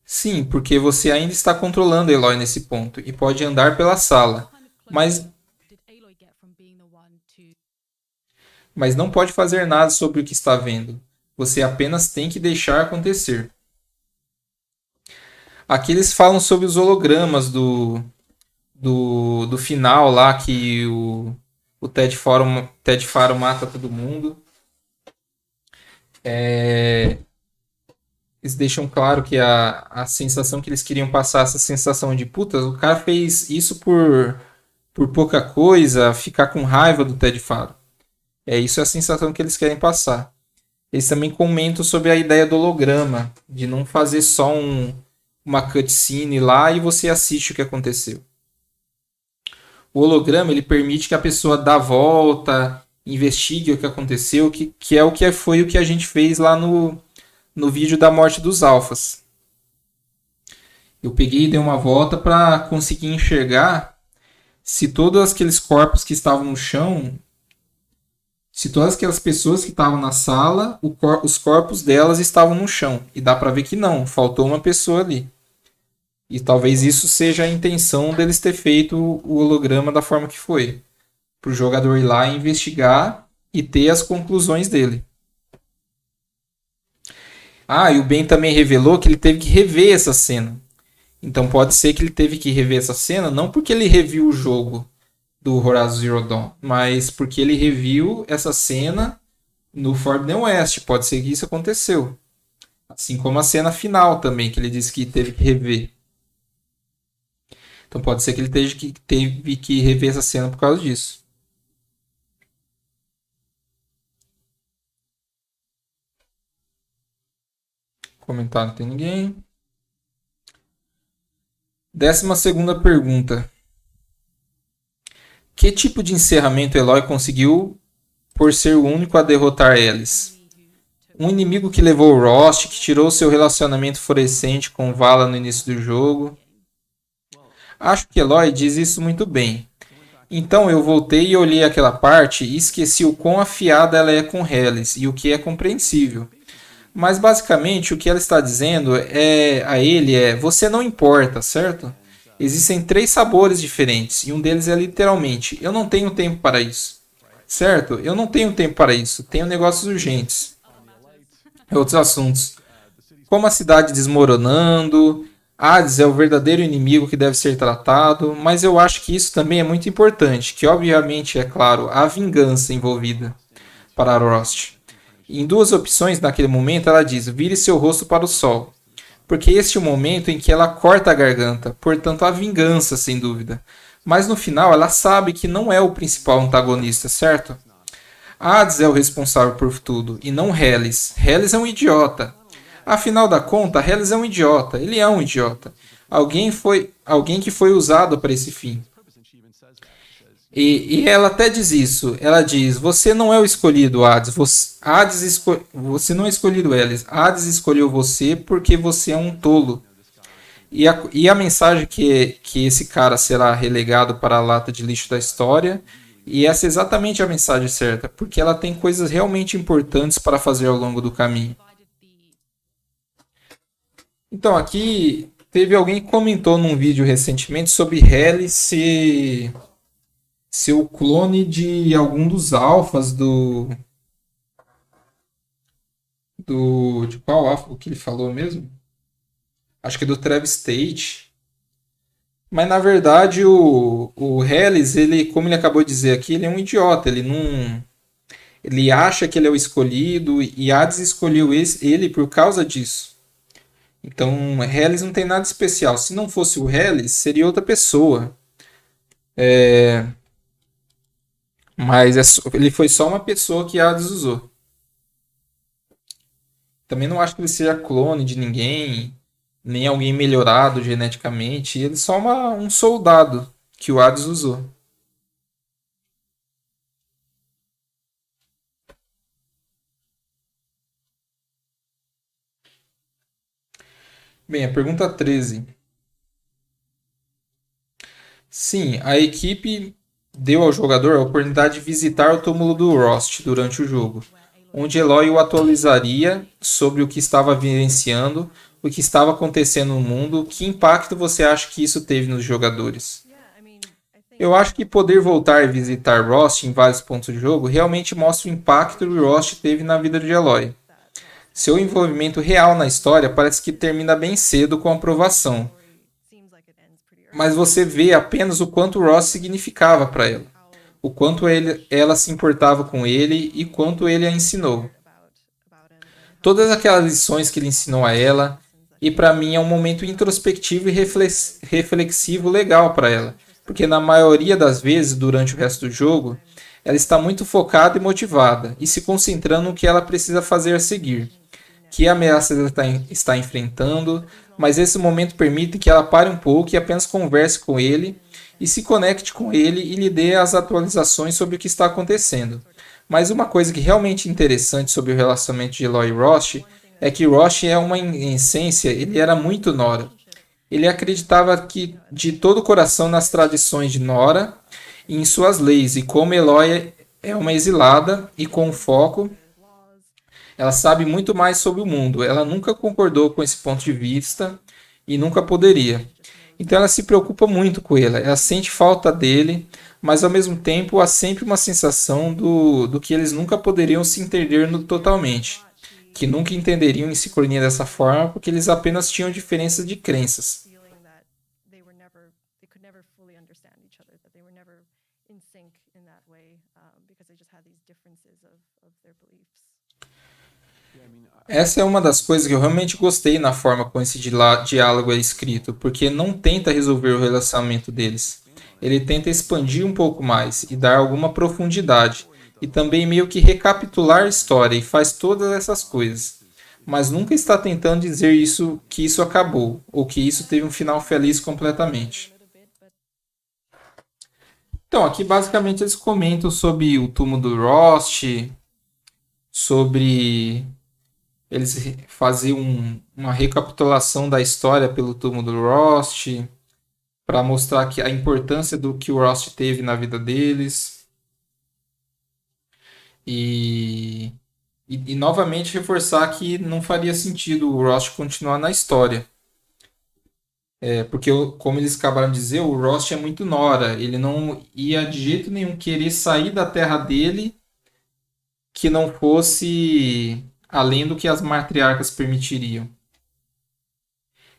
Sim, porque você ainda está controlando Eloy nesse ponto e pode andar pela sala, mas, mas não pode fazer nada sobre o que está vendo. Você apenas tem que deixar acontecer. Aqui eles falam sobre os hologramas do final lá, que o Ted Faro mata todo mundo. Eles deixam claro que a sensação que eles queriam passar, essa sensação de puta, o cara fez isso por pouca coisa, ficar com raiva do Ted Faro. Isso é a sensação que eles querem passar. Eles também comentam sobre a ideia do holograma, de não fazer só uma cutscene lá e você assiste o que aconteceu. O holograma ele permite que a pessoa dê a volta, investigue o que aconteceu, que é o que foi o que a gente fez lá no vídeo da morte dos alfas. Eu peguei e dei uma volta para conseguir enxergar se todos aqueles corpos que estavam no chão, se todas aquelas pessoas que estavam na sala, os corpos delas estavam no chão. E dá para ver que não, faltou uma pessoa ali. E talvez isso seja a intenção deles ter feito o holograma da forma que foi. Para o jogador ir lá investigar e ter as conclusões dele. Ah, e o Ben também revelou que ele teve que rever essa cena. Então pode ser que ele teve que rever essa cena não porque ele reviu o jogo do Horizon Zero Dawn, mas porque ele reviu essa cena no Forbidden West. Pode ser que isso aconteceu. Assim como a cena final também, que ele disse que teve que rever. Então pode ser que ele teve que rever essa cena por causa disso. Comentário, não tem ninguém. 12ª pergunta. Que tipo de encerramento Eloy conseguiu por ser o único a derrotar eles? Um inimigo que levou o Rost, que tirou seu relacionamento fluorescente com Vala no início do jogo. Acho que Eloy diz isso muito bem. Então eu voltei e olhei aquela parte e esqueci o quão afiada ela é com Hellis, e o que é compreensível. Mas basicamente o que ela está dizendo a ele é: você não importa, certo? Existem 3 sabores diferentes e um deles é literalmente: eu não tenho tempo para isso. Certo? Eu não tenho tempo para isso. Tenho negócios urgentes. Outros assuntos. Como a cidade desmoronando. Hades é o verdadeiro inimigo que deve ser tratado. Mas eu acho que isso também é muito importante. Que obviamente, é claro, há vingança envolvida para Rost. Em 2 opções naquele momento ela diz: vire seu rosto para o sol. Porque este é o momento em que ela corta a garganta, portanto há vingança, sem dúvida. Mas no final ela sabe que não é o principal antagonista, certo? Hades é o responsável por tudo, e não Hellis. Hellis é um idiota. Afinal da conta, Hellis é um idiota. Ele é um idiota. Alguém que foi usado para esse fim. E ela até diz isso. Ela diz: você não é o escolhido, Hades. Você não é escolhido, Hellis. Hades escolheu você porque você é um tolo. E a mensagem que esse cara será relegado para a lata de lixo da história. E essa é exatamente a mensagem certa. Porque ela tem coisas realmente importantes para fazer ao longo do caminho. Então, aqui teve alguém que comentou num vídeo recentemente sobre Hellis ser o clone de algum dos alfas de qual alfa que ele falou mesmo? Acho que é do Travis Tate. Mas na verdade o Hellis, ele, como ele acabou de dizer aqui, ele é um idiota. Ele acha que ele é o escolhido e Hades escolheu ele por causa disso. Então Hellis não tem nada especial. Se não fosse o Hellis, seria outra pessoa. Mas ele foi só uma pessoa que Hades usou. Também não acho que ele seja clone de ninguém, nem alguém melhorado geneticamente. Ele é só um soldado que o Hades usou. Bem, a pergunta 13. Sim, a equipe deu ao jogador a oportunidade de visitar o túmulo do Rost durante o jogo, onde Eloy o atualizaria sobre o que estava vivenciando, o que estava acontecendo no mundo. Que impacto você acha que isso teve nos jogadores? Eu acho que poder voltar e visitar Rost em vários pontos do jogo realmente mostra o impacto que Rost teve na vida de Eloy. Seu envolvimento real na história parece que termina bem cedo com a aprovação, mas você vê apenas o quanto Ross significava para ela, o quanto ela se importava com ele e quanto ele a ensinou. Todas aquelas lições que ele ensinou a ela, e para mim é um momento introspectivo e reflexivo legal para ela, porque na maioria das vezes durante o resto do jogo, ela está muito focada e motivada, e se concentrando no que ela precisa fazer a seguir, que ameaças ela está enfrentando, mas esse momento permite que ela pare um pouco e apenas converse com ele e se conecte com ele e lhe dê as atualizações sobre o que está acontecendo. Mas uma coisa que realmente é interessante sobre o relacionamento de Eloy e Rost é que Rost é em essência, ele era muito Nora. Ele acreditava que de todo o coração nas tradições de Nora e em suas leis, e como Eloy é uma exilada e com foco, ela sabe muito mais sobre o mundo. Ela nunca concordou com esse ponto de vista e nunca poderia. Então ela se preocupa muito com ele, ela sente falta dele, mas ao mesmo tempo há sempre uma sensação do que eles nunca poderiam se entender totalmente, que nunca entenderiam em sincronia dessa forma porque eles apenas tinham diferenças de crenças. feeling that they could never fully understand each other, that they were never in sync in that way, because they just had these differences of their beliefs. Essa é uma das coisas que eu realmente gostei na forma como esse diálogo é escrito, porque não tenta resolver o relacionamento deles. Ele tenta expandir um pouco mais e dar alguma profundidade, e também meio que recapitular a história e faz todas essas coisas. Mas nunca está tentando dizer isso que isso acabou, ou que isso teve um final feliz completamente. Então, aqui basicamente eles comentam sobre o túmulo do Rost, sobre eles fazer uma recapitulação da história pelo túmulo do Rost, para mostrar que a importância do que o Rost teve na vida deles. E, e novamente reforçar que não faria sentido o Rost continuar na história. Porque, como eles acabaram de dizer, o Rost é muito Nora. Ele não ia de jeito nenhum querer sair da terra dele que não fosse além do que as matriarcas permitiriam.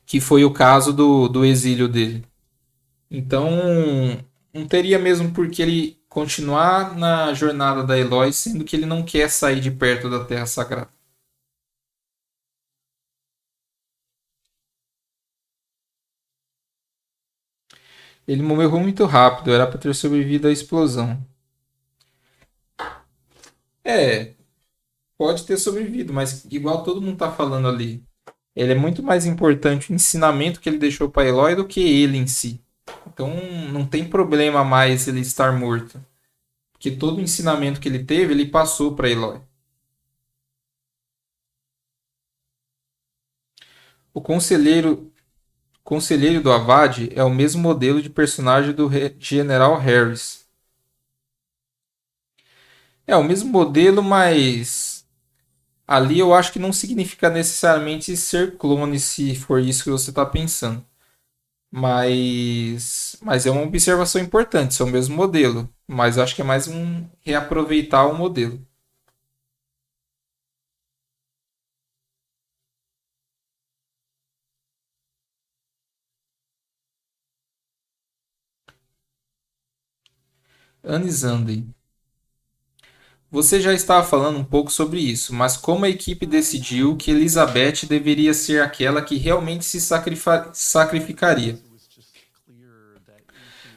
Que foi o caso do exílio dele. Então, não teria mesmo por que ele continuar na jornada da Eloy, sendo que ele não quer sair de perto da Terra Sagrada. Ele morreu muito rápido, era para ter sobrevivido à explosão. É, pode ter sobrevivido, mas igual todo mundo tá falando ali, ele é muito mais importante o ensinamento que ele deixou para Eloy do que ele em si. Então não tem problema mais ele estar morto. Porque todo o ensinamento que ele teve, ele passou para Eloy. O conselheiro do Avad é o mesmo modelo de personagem do General Harris. É o mesmo modelo, mas ali eu acho que não significa necessariamente ser clone, se for isso que você está pensando. Mas é uma observação importante, são o mesmo modelo. Mas eu acho que é mais um reaproveitar o modelo. Anisandem. Você já estava falando um pouco sobre isso, mas como a equipe decidiu que Elizabeth deveria ser aquela que realmente se sacrificaria?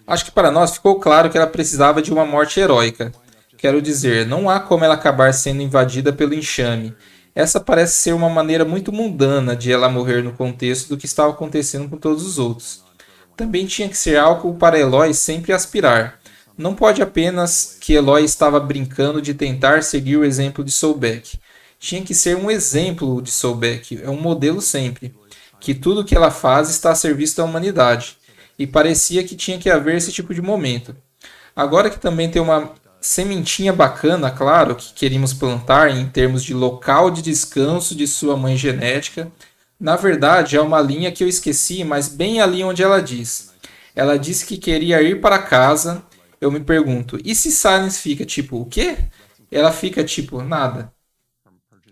Acho que para nós ficou claro que ela precisava de uma morte heróica. Quero dizer, não há como ela acabar sendo invadida pelo enxame. Essa parece ser uma maneira muito mundana de ela morrer no contexto do que estava acontecendo com todos os outros. Também tinha que ser algo para Eloy sempre aspirar. Não pode apenas que Eloy estava brincando de tentar seguir o exemplo de Soulbeck. Tinha que ser um exemplo de Soulbeck, é um modelo sempre. Que tudo que ela faz está a serviço da humanidade. E parecia que tinha que haver esse tipo de momento. Agora que também tem uma sementinha bacana, claro, que queríamos plantar em termos de local de descanso de sua mãe genética. Na verdade, é uma linha que eu esqueci, mas bem ali onde ela diz. Ela disse que queria ir para casa. Eu me pergunto, e se Silence fica tipo, o quê? Ela fica tipo, nada.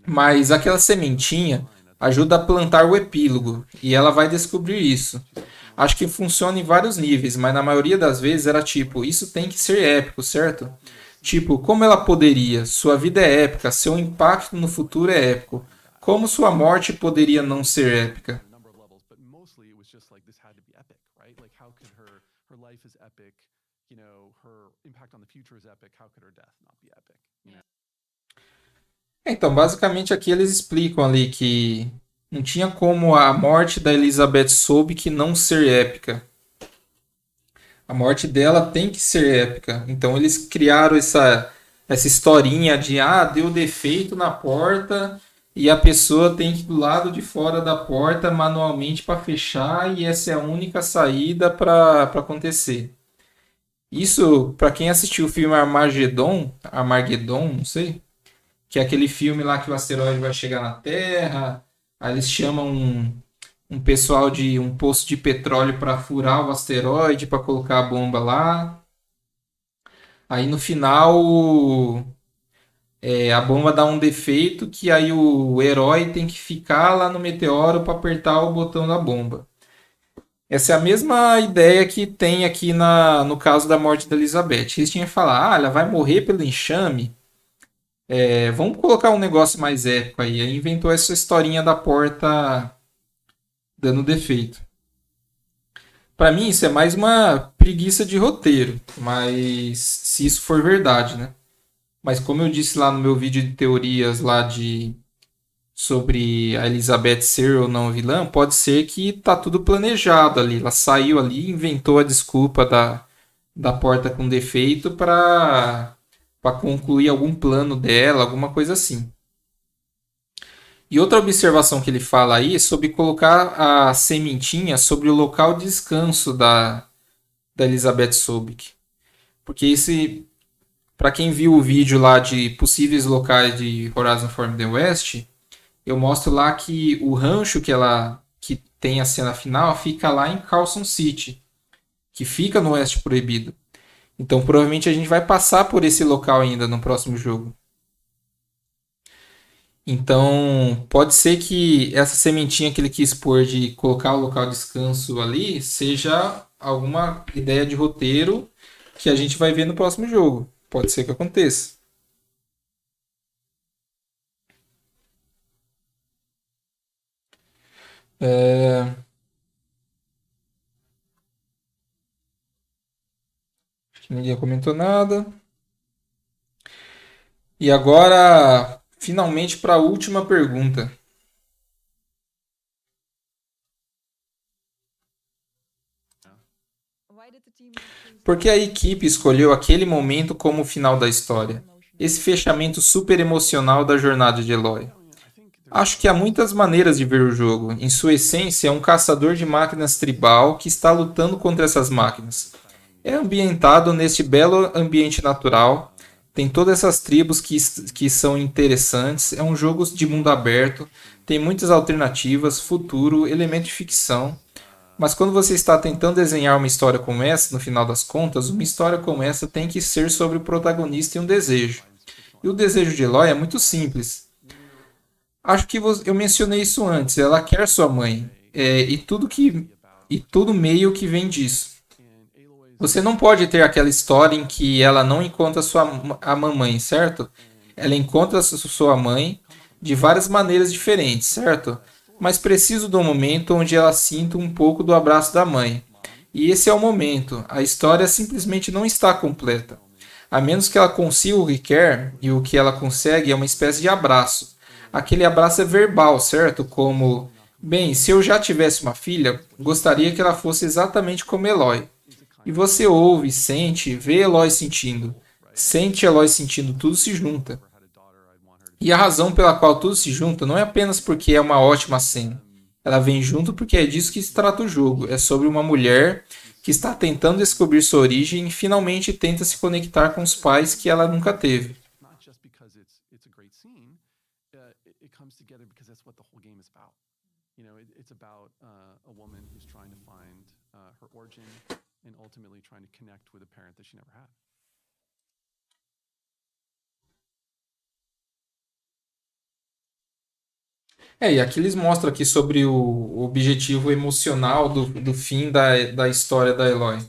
Mas aquela sementinha ajuda a plantar o epílogo, e ela vai descobrir isso. Acho que funciona em vários níveis, mas na maioria das vezes era tipo, isso tem que ser épico, certo? Tipo, como ela poderia? Sua vida é épica, seu impacto no futuro é épico. Como sua morte poderia não ser épica? Então, basicamente aqui eles explicam ali que não tinha como a morte da Elizabeth Sobek não ser épica. A morte dela tem que ser épica. Então eles criaram essa historinha de deu defeito na porta e a pessoa tem que ir do lado de fora da porta manualmente para fechar e essa é a única saída para acontecer. Isso, para quem assistiu o filme Armageddon, não sei, que é aquele filme lá que o asteroide vai chegar na Terra, aí eles chamam um pessoal de um poço de petróleo para furar o asteroide, para colocar a bomba lá. Aí no final a bomba dá um defeito que aí o herói tem que ficar lá no meteoro para apertar o botão da bomba. Essa é a mesma ideia que tem aqui no caso da morte da Elizabeth. Eles tinham que falar, ela vai morrer pelo enxame. Vamos colocar um negócio mais épico aí. Aí inventou essa historinha da porta dando defeito. Para mim, isso é mais uma preguiça de roteiro, mas se isso for verdade, né? Mas como eu disse lá no meu vídeo de teorias lá sobre a Elizabeth ser ou não vilã, pode ser que tá tudo planejado ali. Ela saiu ali, inventou a desculpa da porta com defeito para concluir algum plano dela, alguma coisa assim. E outra observação que ele fala aí é sobre colocar a sementinha sobre o local de descanso da Elizabeth Sobek. Porque para quem viu o vídeo lá de possíveis locais de Horizon Forbidden West, eu mostro lá que o rancho que tem a cena final fica lá em Carson City, que fica no Oeste Proibido. Então provavelmente a gente vai passar por esse local ainda no próximo jogo. Então, pode ser que essa sementinha que ele quis pôr de colocar o local de descanso ali seja alguma ideia de roteiro que a gente vai ver no próximo jogo. Pode ser que aconteça. É, Acho que ninguém comentou nada. E agora, finalmente, para a última pergunta. Por que a equipe escolheu aquele momento como o final da história? Esse fechamento super emocional da jornada de Eloy. Acho que há muitas maneiras de ver o jogo. Em sua essência, é um caçador de máquinas tribal que está lutando contra essas máquinas. É ambientado neste belo ambiente natural. Tem todas essas tribos que são interessantes. É um jogo de mundo aberto. Tem muitas alternativas, futuro, elemento de ficção. Mas quando você está tentando desenhar uma história como essa, no final das contas, uma história como essa tem que ser sobre o protagonista e um desejo. E o desejo de Eloy é muito simples. Acho que eu mencionei isso antes. Ela quer sua mãe. E tudo meio que vem disso. Você não pode ter aquela história em que ela não encontra a mamãe, certo? Ela encontra sua mãe de várias maneiras diferentes, certo? Mas preciso do momento onde ela sinta um pouco do abraço da mãe. E esse é o momento. A história simplesmente não está completa. A menos que ela consiga o que quer, e o que ela consegue é uma espécie de abraço. Aquele abraço é verbal, certo? Como, bem, se eu já tivesse uma filha, gostaria que ela fosse exatamente como Eloy. E você ouve, sente, vê Eloy sentindo. Sente Eloy sentindo, tudo se junta. E a razão pela qual tudo se junta não é apenas porque é uma ótima cena. Ela vem junto porque é disso que se trata o jogo. É sobre uma mulher que está tentando descobrir sua origem e finalmente tenta se conectar com os pais que ela nunca teve. E aqui eles mostram aqui sobre o objetivo emocional do fim da história da Eloy.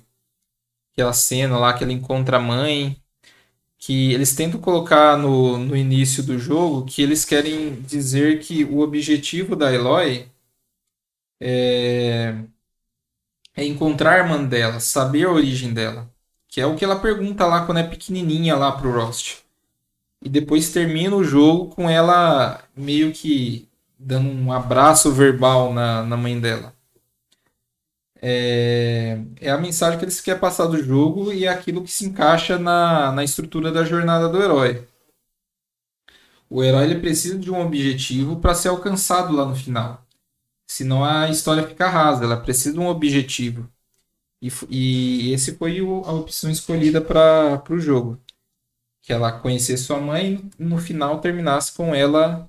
Aquela cena lá que ela encontra a mãe, que eles tentam colocar no início do jogo, que eles querem dizer que o objetivo da Eloy é encontrar a irmã dela, saber a origem dela. Que é o que ela pergunta lá quando é pequenininha lá pro Rost. E depois termina o jogo com ela meio que dando um abraço verbal na mãe dela. É a mensagem que eles querem passar do jogo e é aquilo que se encaixa na estrutura da jornada do herói. O herói ele precisa de um objetivo para ser alcançado lá no final. Senão a história fica rasa, ela precisa de um objetivo. E esse foi a opção escolhida para o jogo. Que ela conhecesse sua mãe e no final terminasse com ela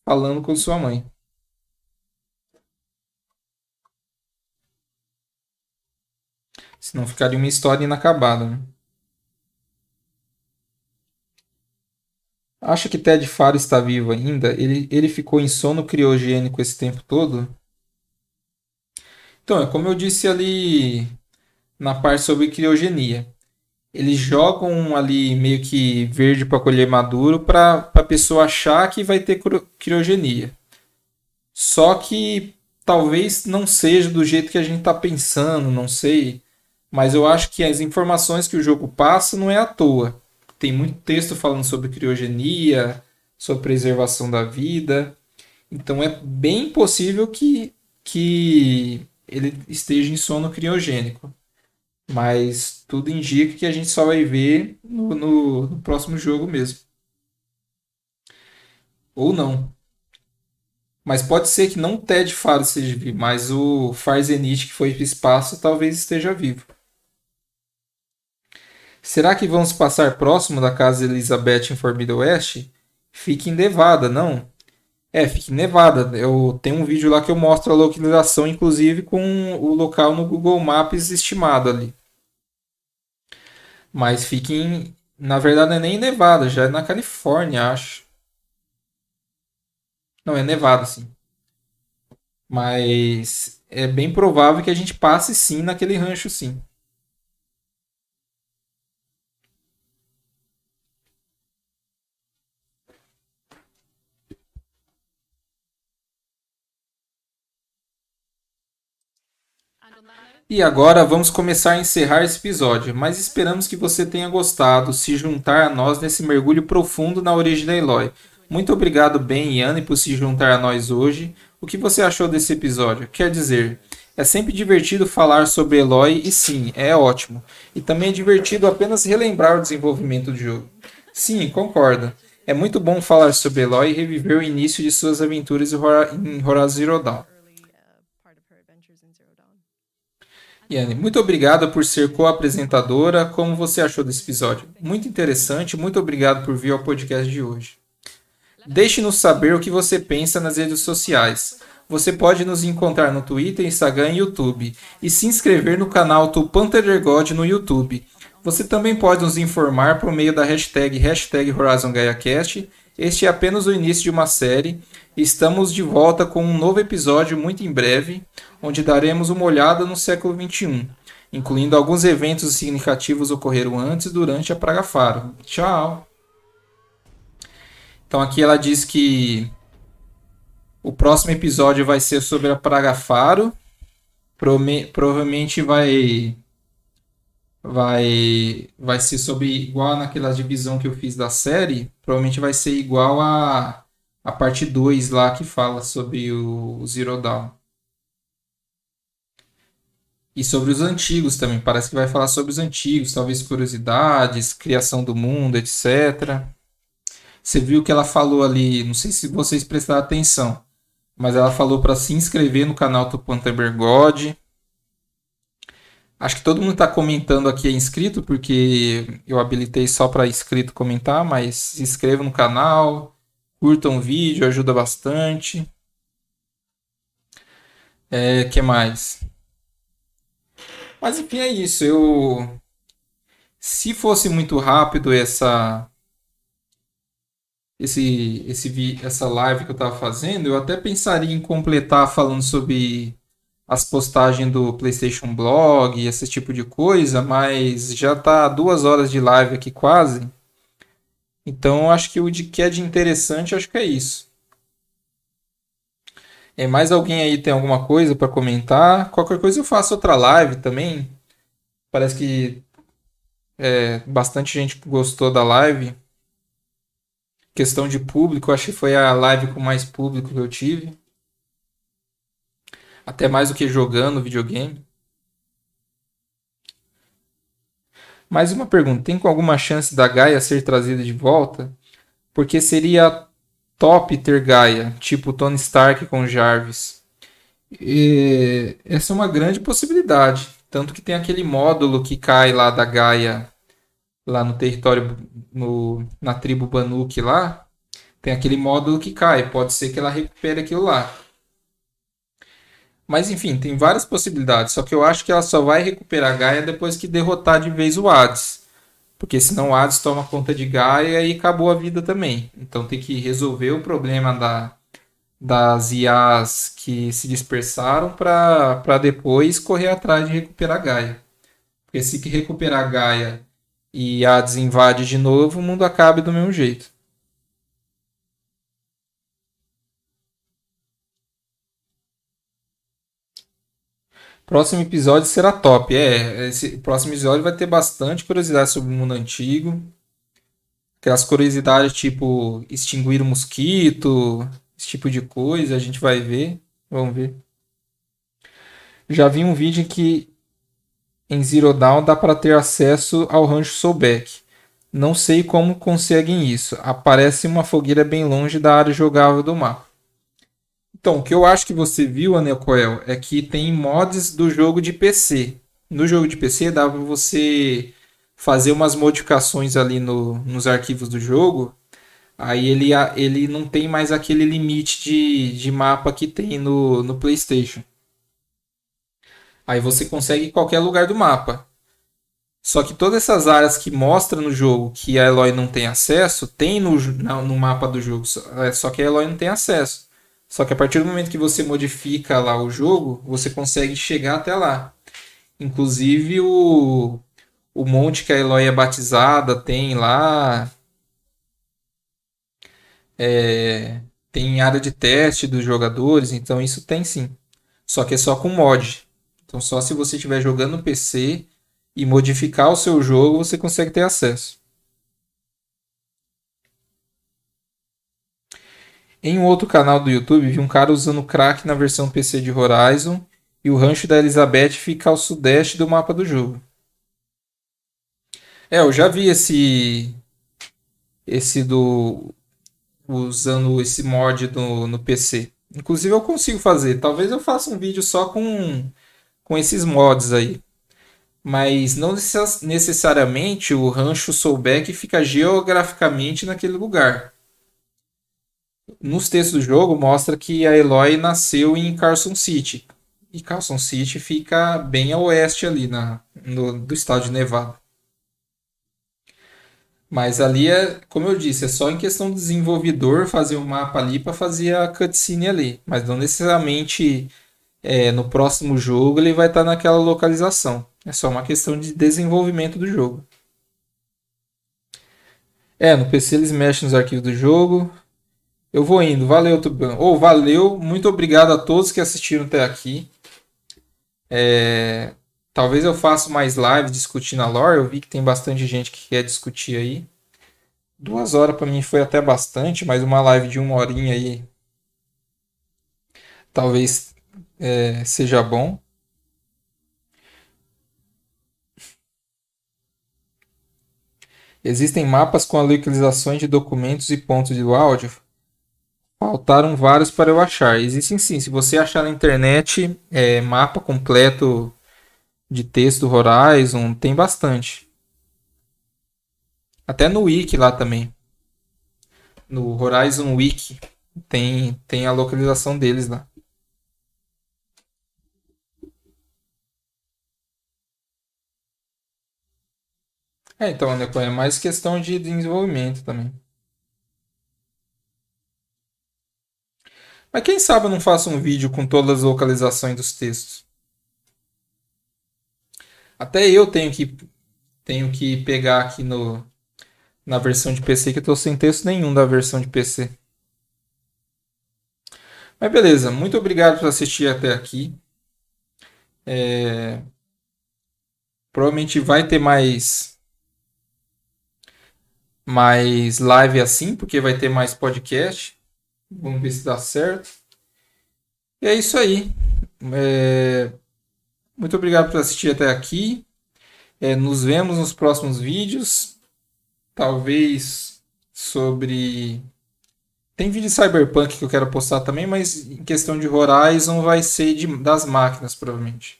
falando com sua mãe. Senão ficaria uma história inacabada, né? Acha que Ted Faro está vivo ainda? Ele ficou em sono criogênico esse tempo todo? Então, é como eu disse ali na parte sobre criogenia. Eles jogam ali meio que verde para colher maduro para a pessoa achar que vai ter criogenia. Só que talvez não seja do jeito que a gente está pensando, não sei. Mas eu acho que as informações que o jogo passa não é à toa. Tem muito texto falando sobre criogenia, sobre preservação da vida. Então é bem possível que ele esteja em sono criogênico. Mas tudo indica que a gente só vai ver no próximo jogo mesmo. Ou não. Mas pode ser que não o Ted Faro seja vivo, mas o Farzenich que foi para o espaço talvez esteja vivo. Será que vamos passar próximo da casa de Elizabeth em Forbidden West? Fique em Nevada, não? É, fique em Nevada. Eu tenho um vídeo lá que eu mostro a localização, inclusive com o local no Google Maps estimado ali. Mas fique em. Na verdade, não é nem em Nevada, já é na Califórnia, acho. Não, é Nevada, sim. Mas é bem provável que a gente passe sim naquele rancho, sim. E agora vamos começar a encerrar esse episódio, mas esperamos que você tenha gostado, se juntar a nós nesse mergulho profundo na origem da Eloy. Muito obrigado, Ben e Anne, por se juntar a nós hoje. O que você achou desse episódio? Quer dizer, é sempre divertido falar sobre Eloy e sim, é ótimo. E também é divertido apenas relembrar o desenvolvimento do jogo. Sim, concordo. É muito bom falar sobre Eloy e reviver o início de suas aventuras em Horizon Zero Dawn. early part of her adventures in Zero Dawn. Yane, muito obrigado por ser co-apresentadora. Como você achou desse episódio? Muito interessante. Muito obrigado por vir ao podcast de hoje. Deixe-nos saber o que você pensa nas redes sociais. Você pode nos encontrar no Twitter, Instagram e YouTube. E se inscrever no canal TupanTederGod no YouTube. Você também pode nos informar por meio da hashtag HorizonGaiaCast. Este é apenas o início de uma série. Estamos de volta com um novo episódio muito em breve, onde daremos uma olhada no século XXI, incluindo alguns eventos significativos ocorreram antes e durante a Praga Faro. Tchau! Então aqui ela diz que o próximo episódio vai ser sobre a Praga Faro. Provavelmente vai ser sobre igual naquela divisão que eu fiz da série. Provavelmente vai ser igual a parte 2 lá que fala sobre o Zero Dawn. E sobre os antigos também. Parece que vai falar sobre os antigos, talvez curiosidades, criação do mundo, etc. Você viu que ela falou ali, não sei se vocês prestaram atenção, mas ela falou para se inscrever no canal Tupantember God. Acho que todo mundo está comentando aqui é inscrito, porque eu habilitei só para inscrito comentar, mas se inscreva no canal, curtam o vídeo, ajuda bastante. Que mais? Mas enfim, é isso. Se fosse muito rápido essa live que eu estava fazendo, eu até pensaria em completar falando sobre as postagens do PlayStation Blog, esse tipo de coisa, mas já tá 2 horas de live aqui quase. Então acho que o de que é de interessante, acho que é isso. Mais alguém aí tem alguma coisa para comentar? Qualquer coisa eu faço outra live também. Parece que bastante gente gostou da live. Questão de público, acho que foi a live com mais público que eu tive. Até mais do que jogando videogame. Mais uma pergunta: tem alguma chance da Gaia ser trazida de volta? Porque seria top ter Gaia, tipo Tony Stark com Jarvis. Essa é uma grande possibilidade. Tanto que tem aquele módulo que cai lá da Gaia, lá no território, na tribo Banuk lá. Tem aquele módulo que cai. Pode ser que ela recupere aquilo lá. Mas enfim, tem várias possibilidades. Só que eu acho que ela só vai recuperar Gaia depois que derrotar de vez o Hades. Porque senão o Hades toma conta de Gaia e acabou a vida também. Então tem que resolver o problema das IAs que se dispersaram para depois correr atrás de recuperar Gaia. Porque se que recuperar Gaia e Hades invade de novo, o mundo acaba do mesmo jeito. Próximo episódio será top. Esse próximo episódio vai ter bastante curiosidade sobre o mundo antigo. Aquelas curiosidades tipo extinguir o mosquito, esse tipo de coisa, a gente vai ver. Vamos ver. Já vi um vídeo em que em Zero Dawn dá para ter acesso ao rancho Soulbeck. Não sei como conseguem isso. Aparece uma fogueira bem longe da área jogável do mapa. Então, o que eu acho que você viu, Anecoel, é que tem mods do jogo de PC. No jogo de PC dá para você fazer umas modificações ali nos arquivos do jogo. Aí ele não tem mais aquele limite de mapa que tem no PlayStation. Aí você consegue em qualquer lugar do mapa. Só que todas essas áreas que mostra no jogo que a Eloy não tem acesso, tem no mapa do jogo. Só que a Eloy não tem acesso. Só que a partir do momento que você modifica lá o jogo, você consegue chegar até lá. Inclusive o monte que a Eloy é batizada tem lá. é, Tem área de teste dos jogadores, então isso tem sim. Só que é só com mod. Então só se você estiver jogando no PC e modificar o seu jogo, você consegue ter acesso. Em um outro canal do YouTube, vi um cara usando crack na versão PC de Horizon e o rancho da Elizabeth fica ao sudeste do mapa do jogo. Eu já vi esse do usando esse mod no PC. Inclusive eu consigo fazer. Talvez eu faça um vídeo só com esses mods aí. Mas não necessariamente o rancho Soulbeck fica geograficamente naquele lugar. Nos textos do jogo mostra que a Eloy nasceu em Carson City. E Carson City fica bem a oeste ali do estado de Nevada. Mas ali é, como eu disse, é só em questão do desenvolvedor fazer um mapa ali para fazer a cutscene ali. Mas não necessariamente no próximo jogo ele vai estar naquela localização. É só uma questão de desenvolvimento do jogo. No PC eles mexem nos arquivos do jogo. Eu vou indo. Valeu, Tuban. Valeu. Muito obrigado a todos que assistiram até aqui. Talvez eu faça mais lives discutindo a lore. Eu vi que tem bastante gente que quer discutir aí. 2 horas para mim foi até bastante, mas uma live de 1 horinha aí talvez seja bom. Existem mapas com localizações de documentos e pontos de áudio. Faltaram vários para eu achar. Existem sim. Se você achar na internet mapa completo de texto do Horizon, tem bastante. Até no Wiki lá também. No Horizon Wiki tem a localização deles lá. Então, né, é mais questão de desenvolvimento também. Mas quem sabe eu não faço um vídeo com todas as localizações dos textos. Até eu tenho que pegar aqui na versão de PC que eu tô sem texto nenhum da versão de PC. Mas beleza, muito obrigado por assistir até aqui. Provavelmente vai ter mais live assim, porque vai ter mais podcast. Vamos ver se dá certo. E é isso aí. Muito obrigado por assistir até aqui. Nos vemos nos próximos vídeos. Talvez sobre. Tem vídeo de Cyberpunk que eu quero postar também, mas em questão de Horizon vai ser das máquinas, provavelmente.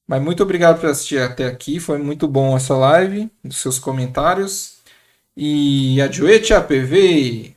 Mas muito obrigado por assistir até aqui. Foi muito bom essa live, dos seus comentários. E adiante, APV!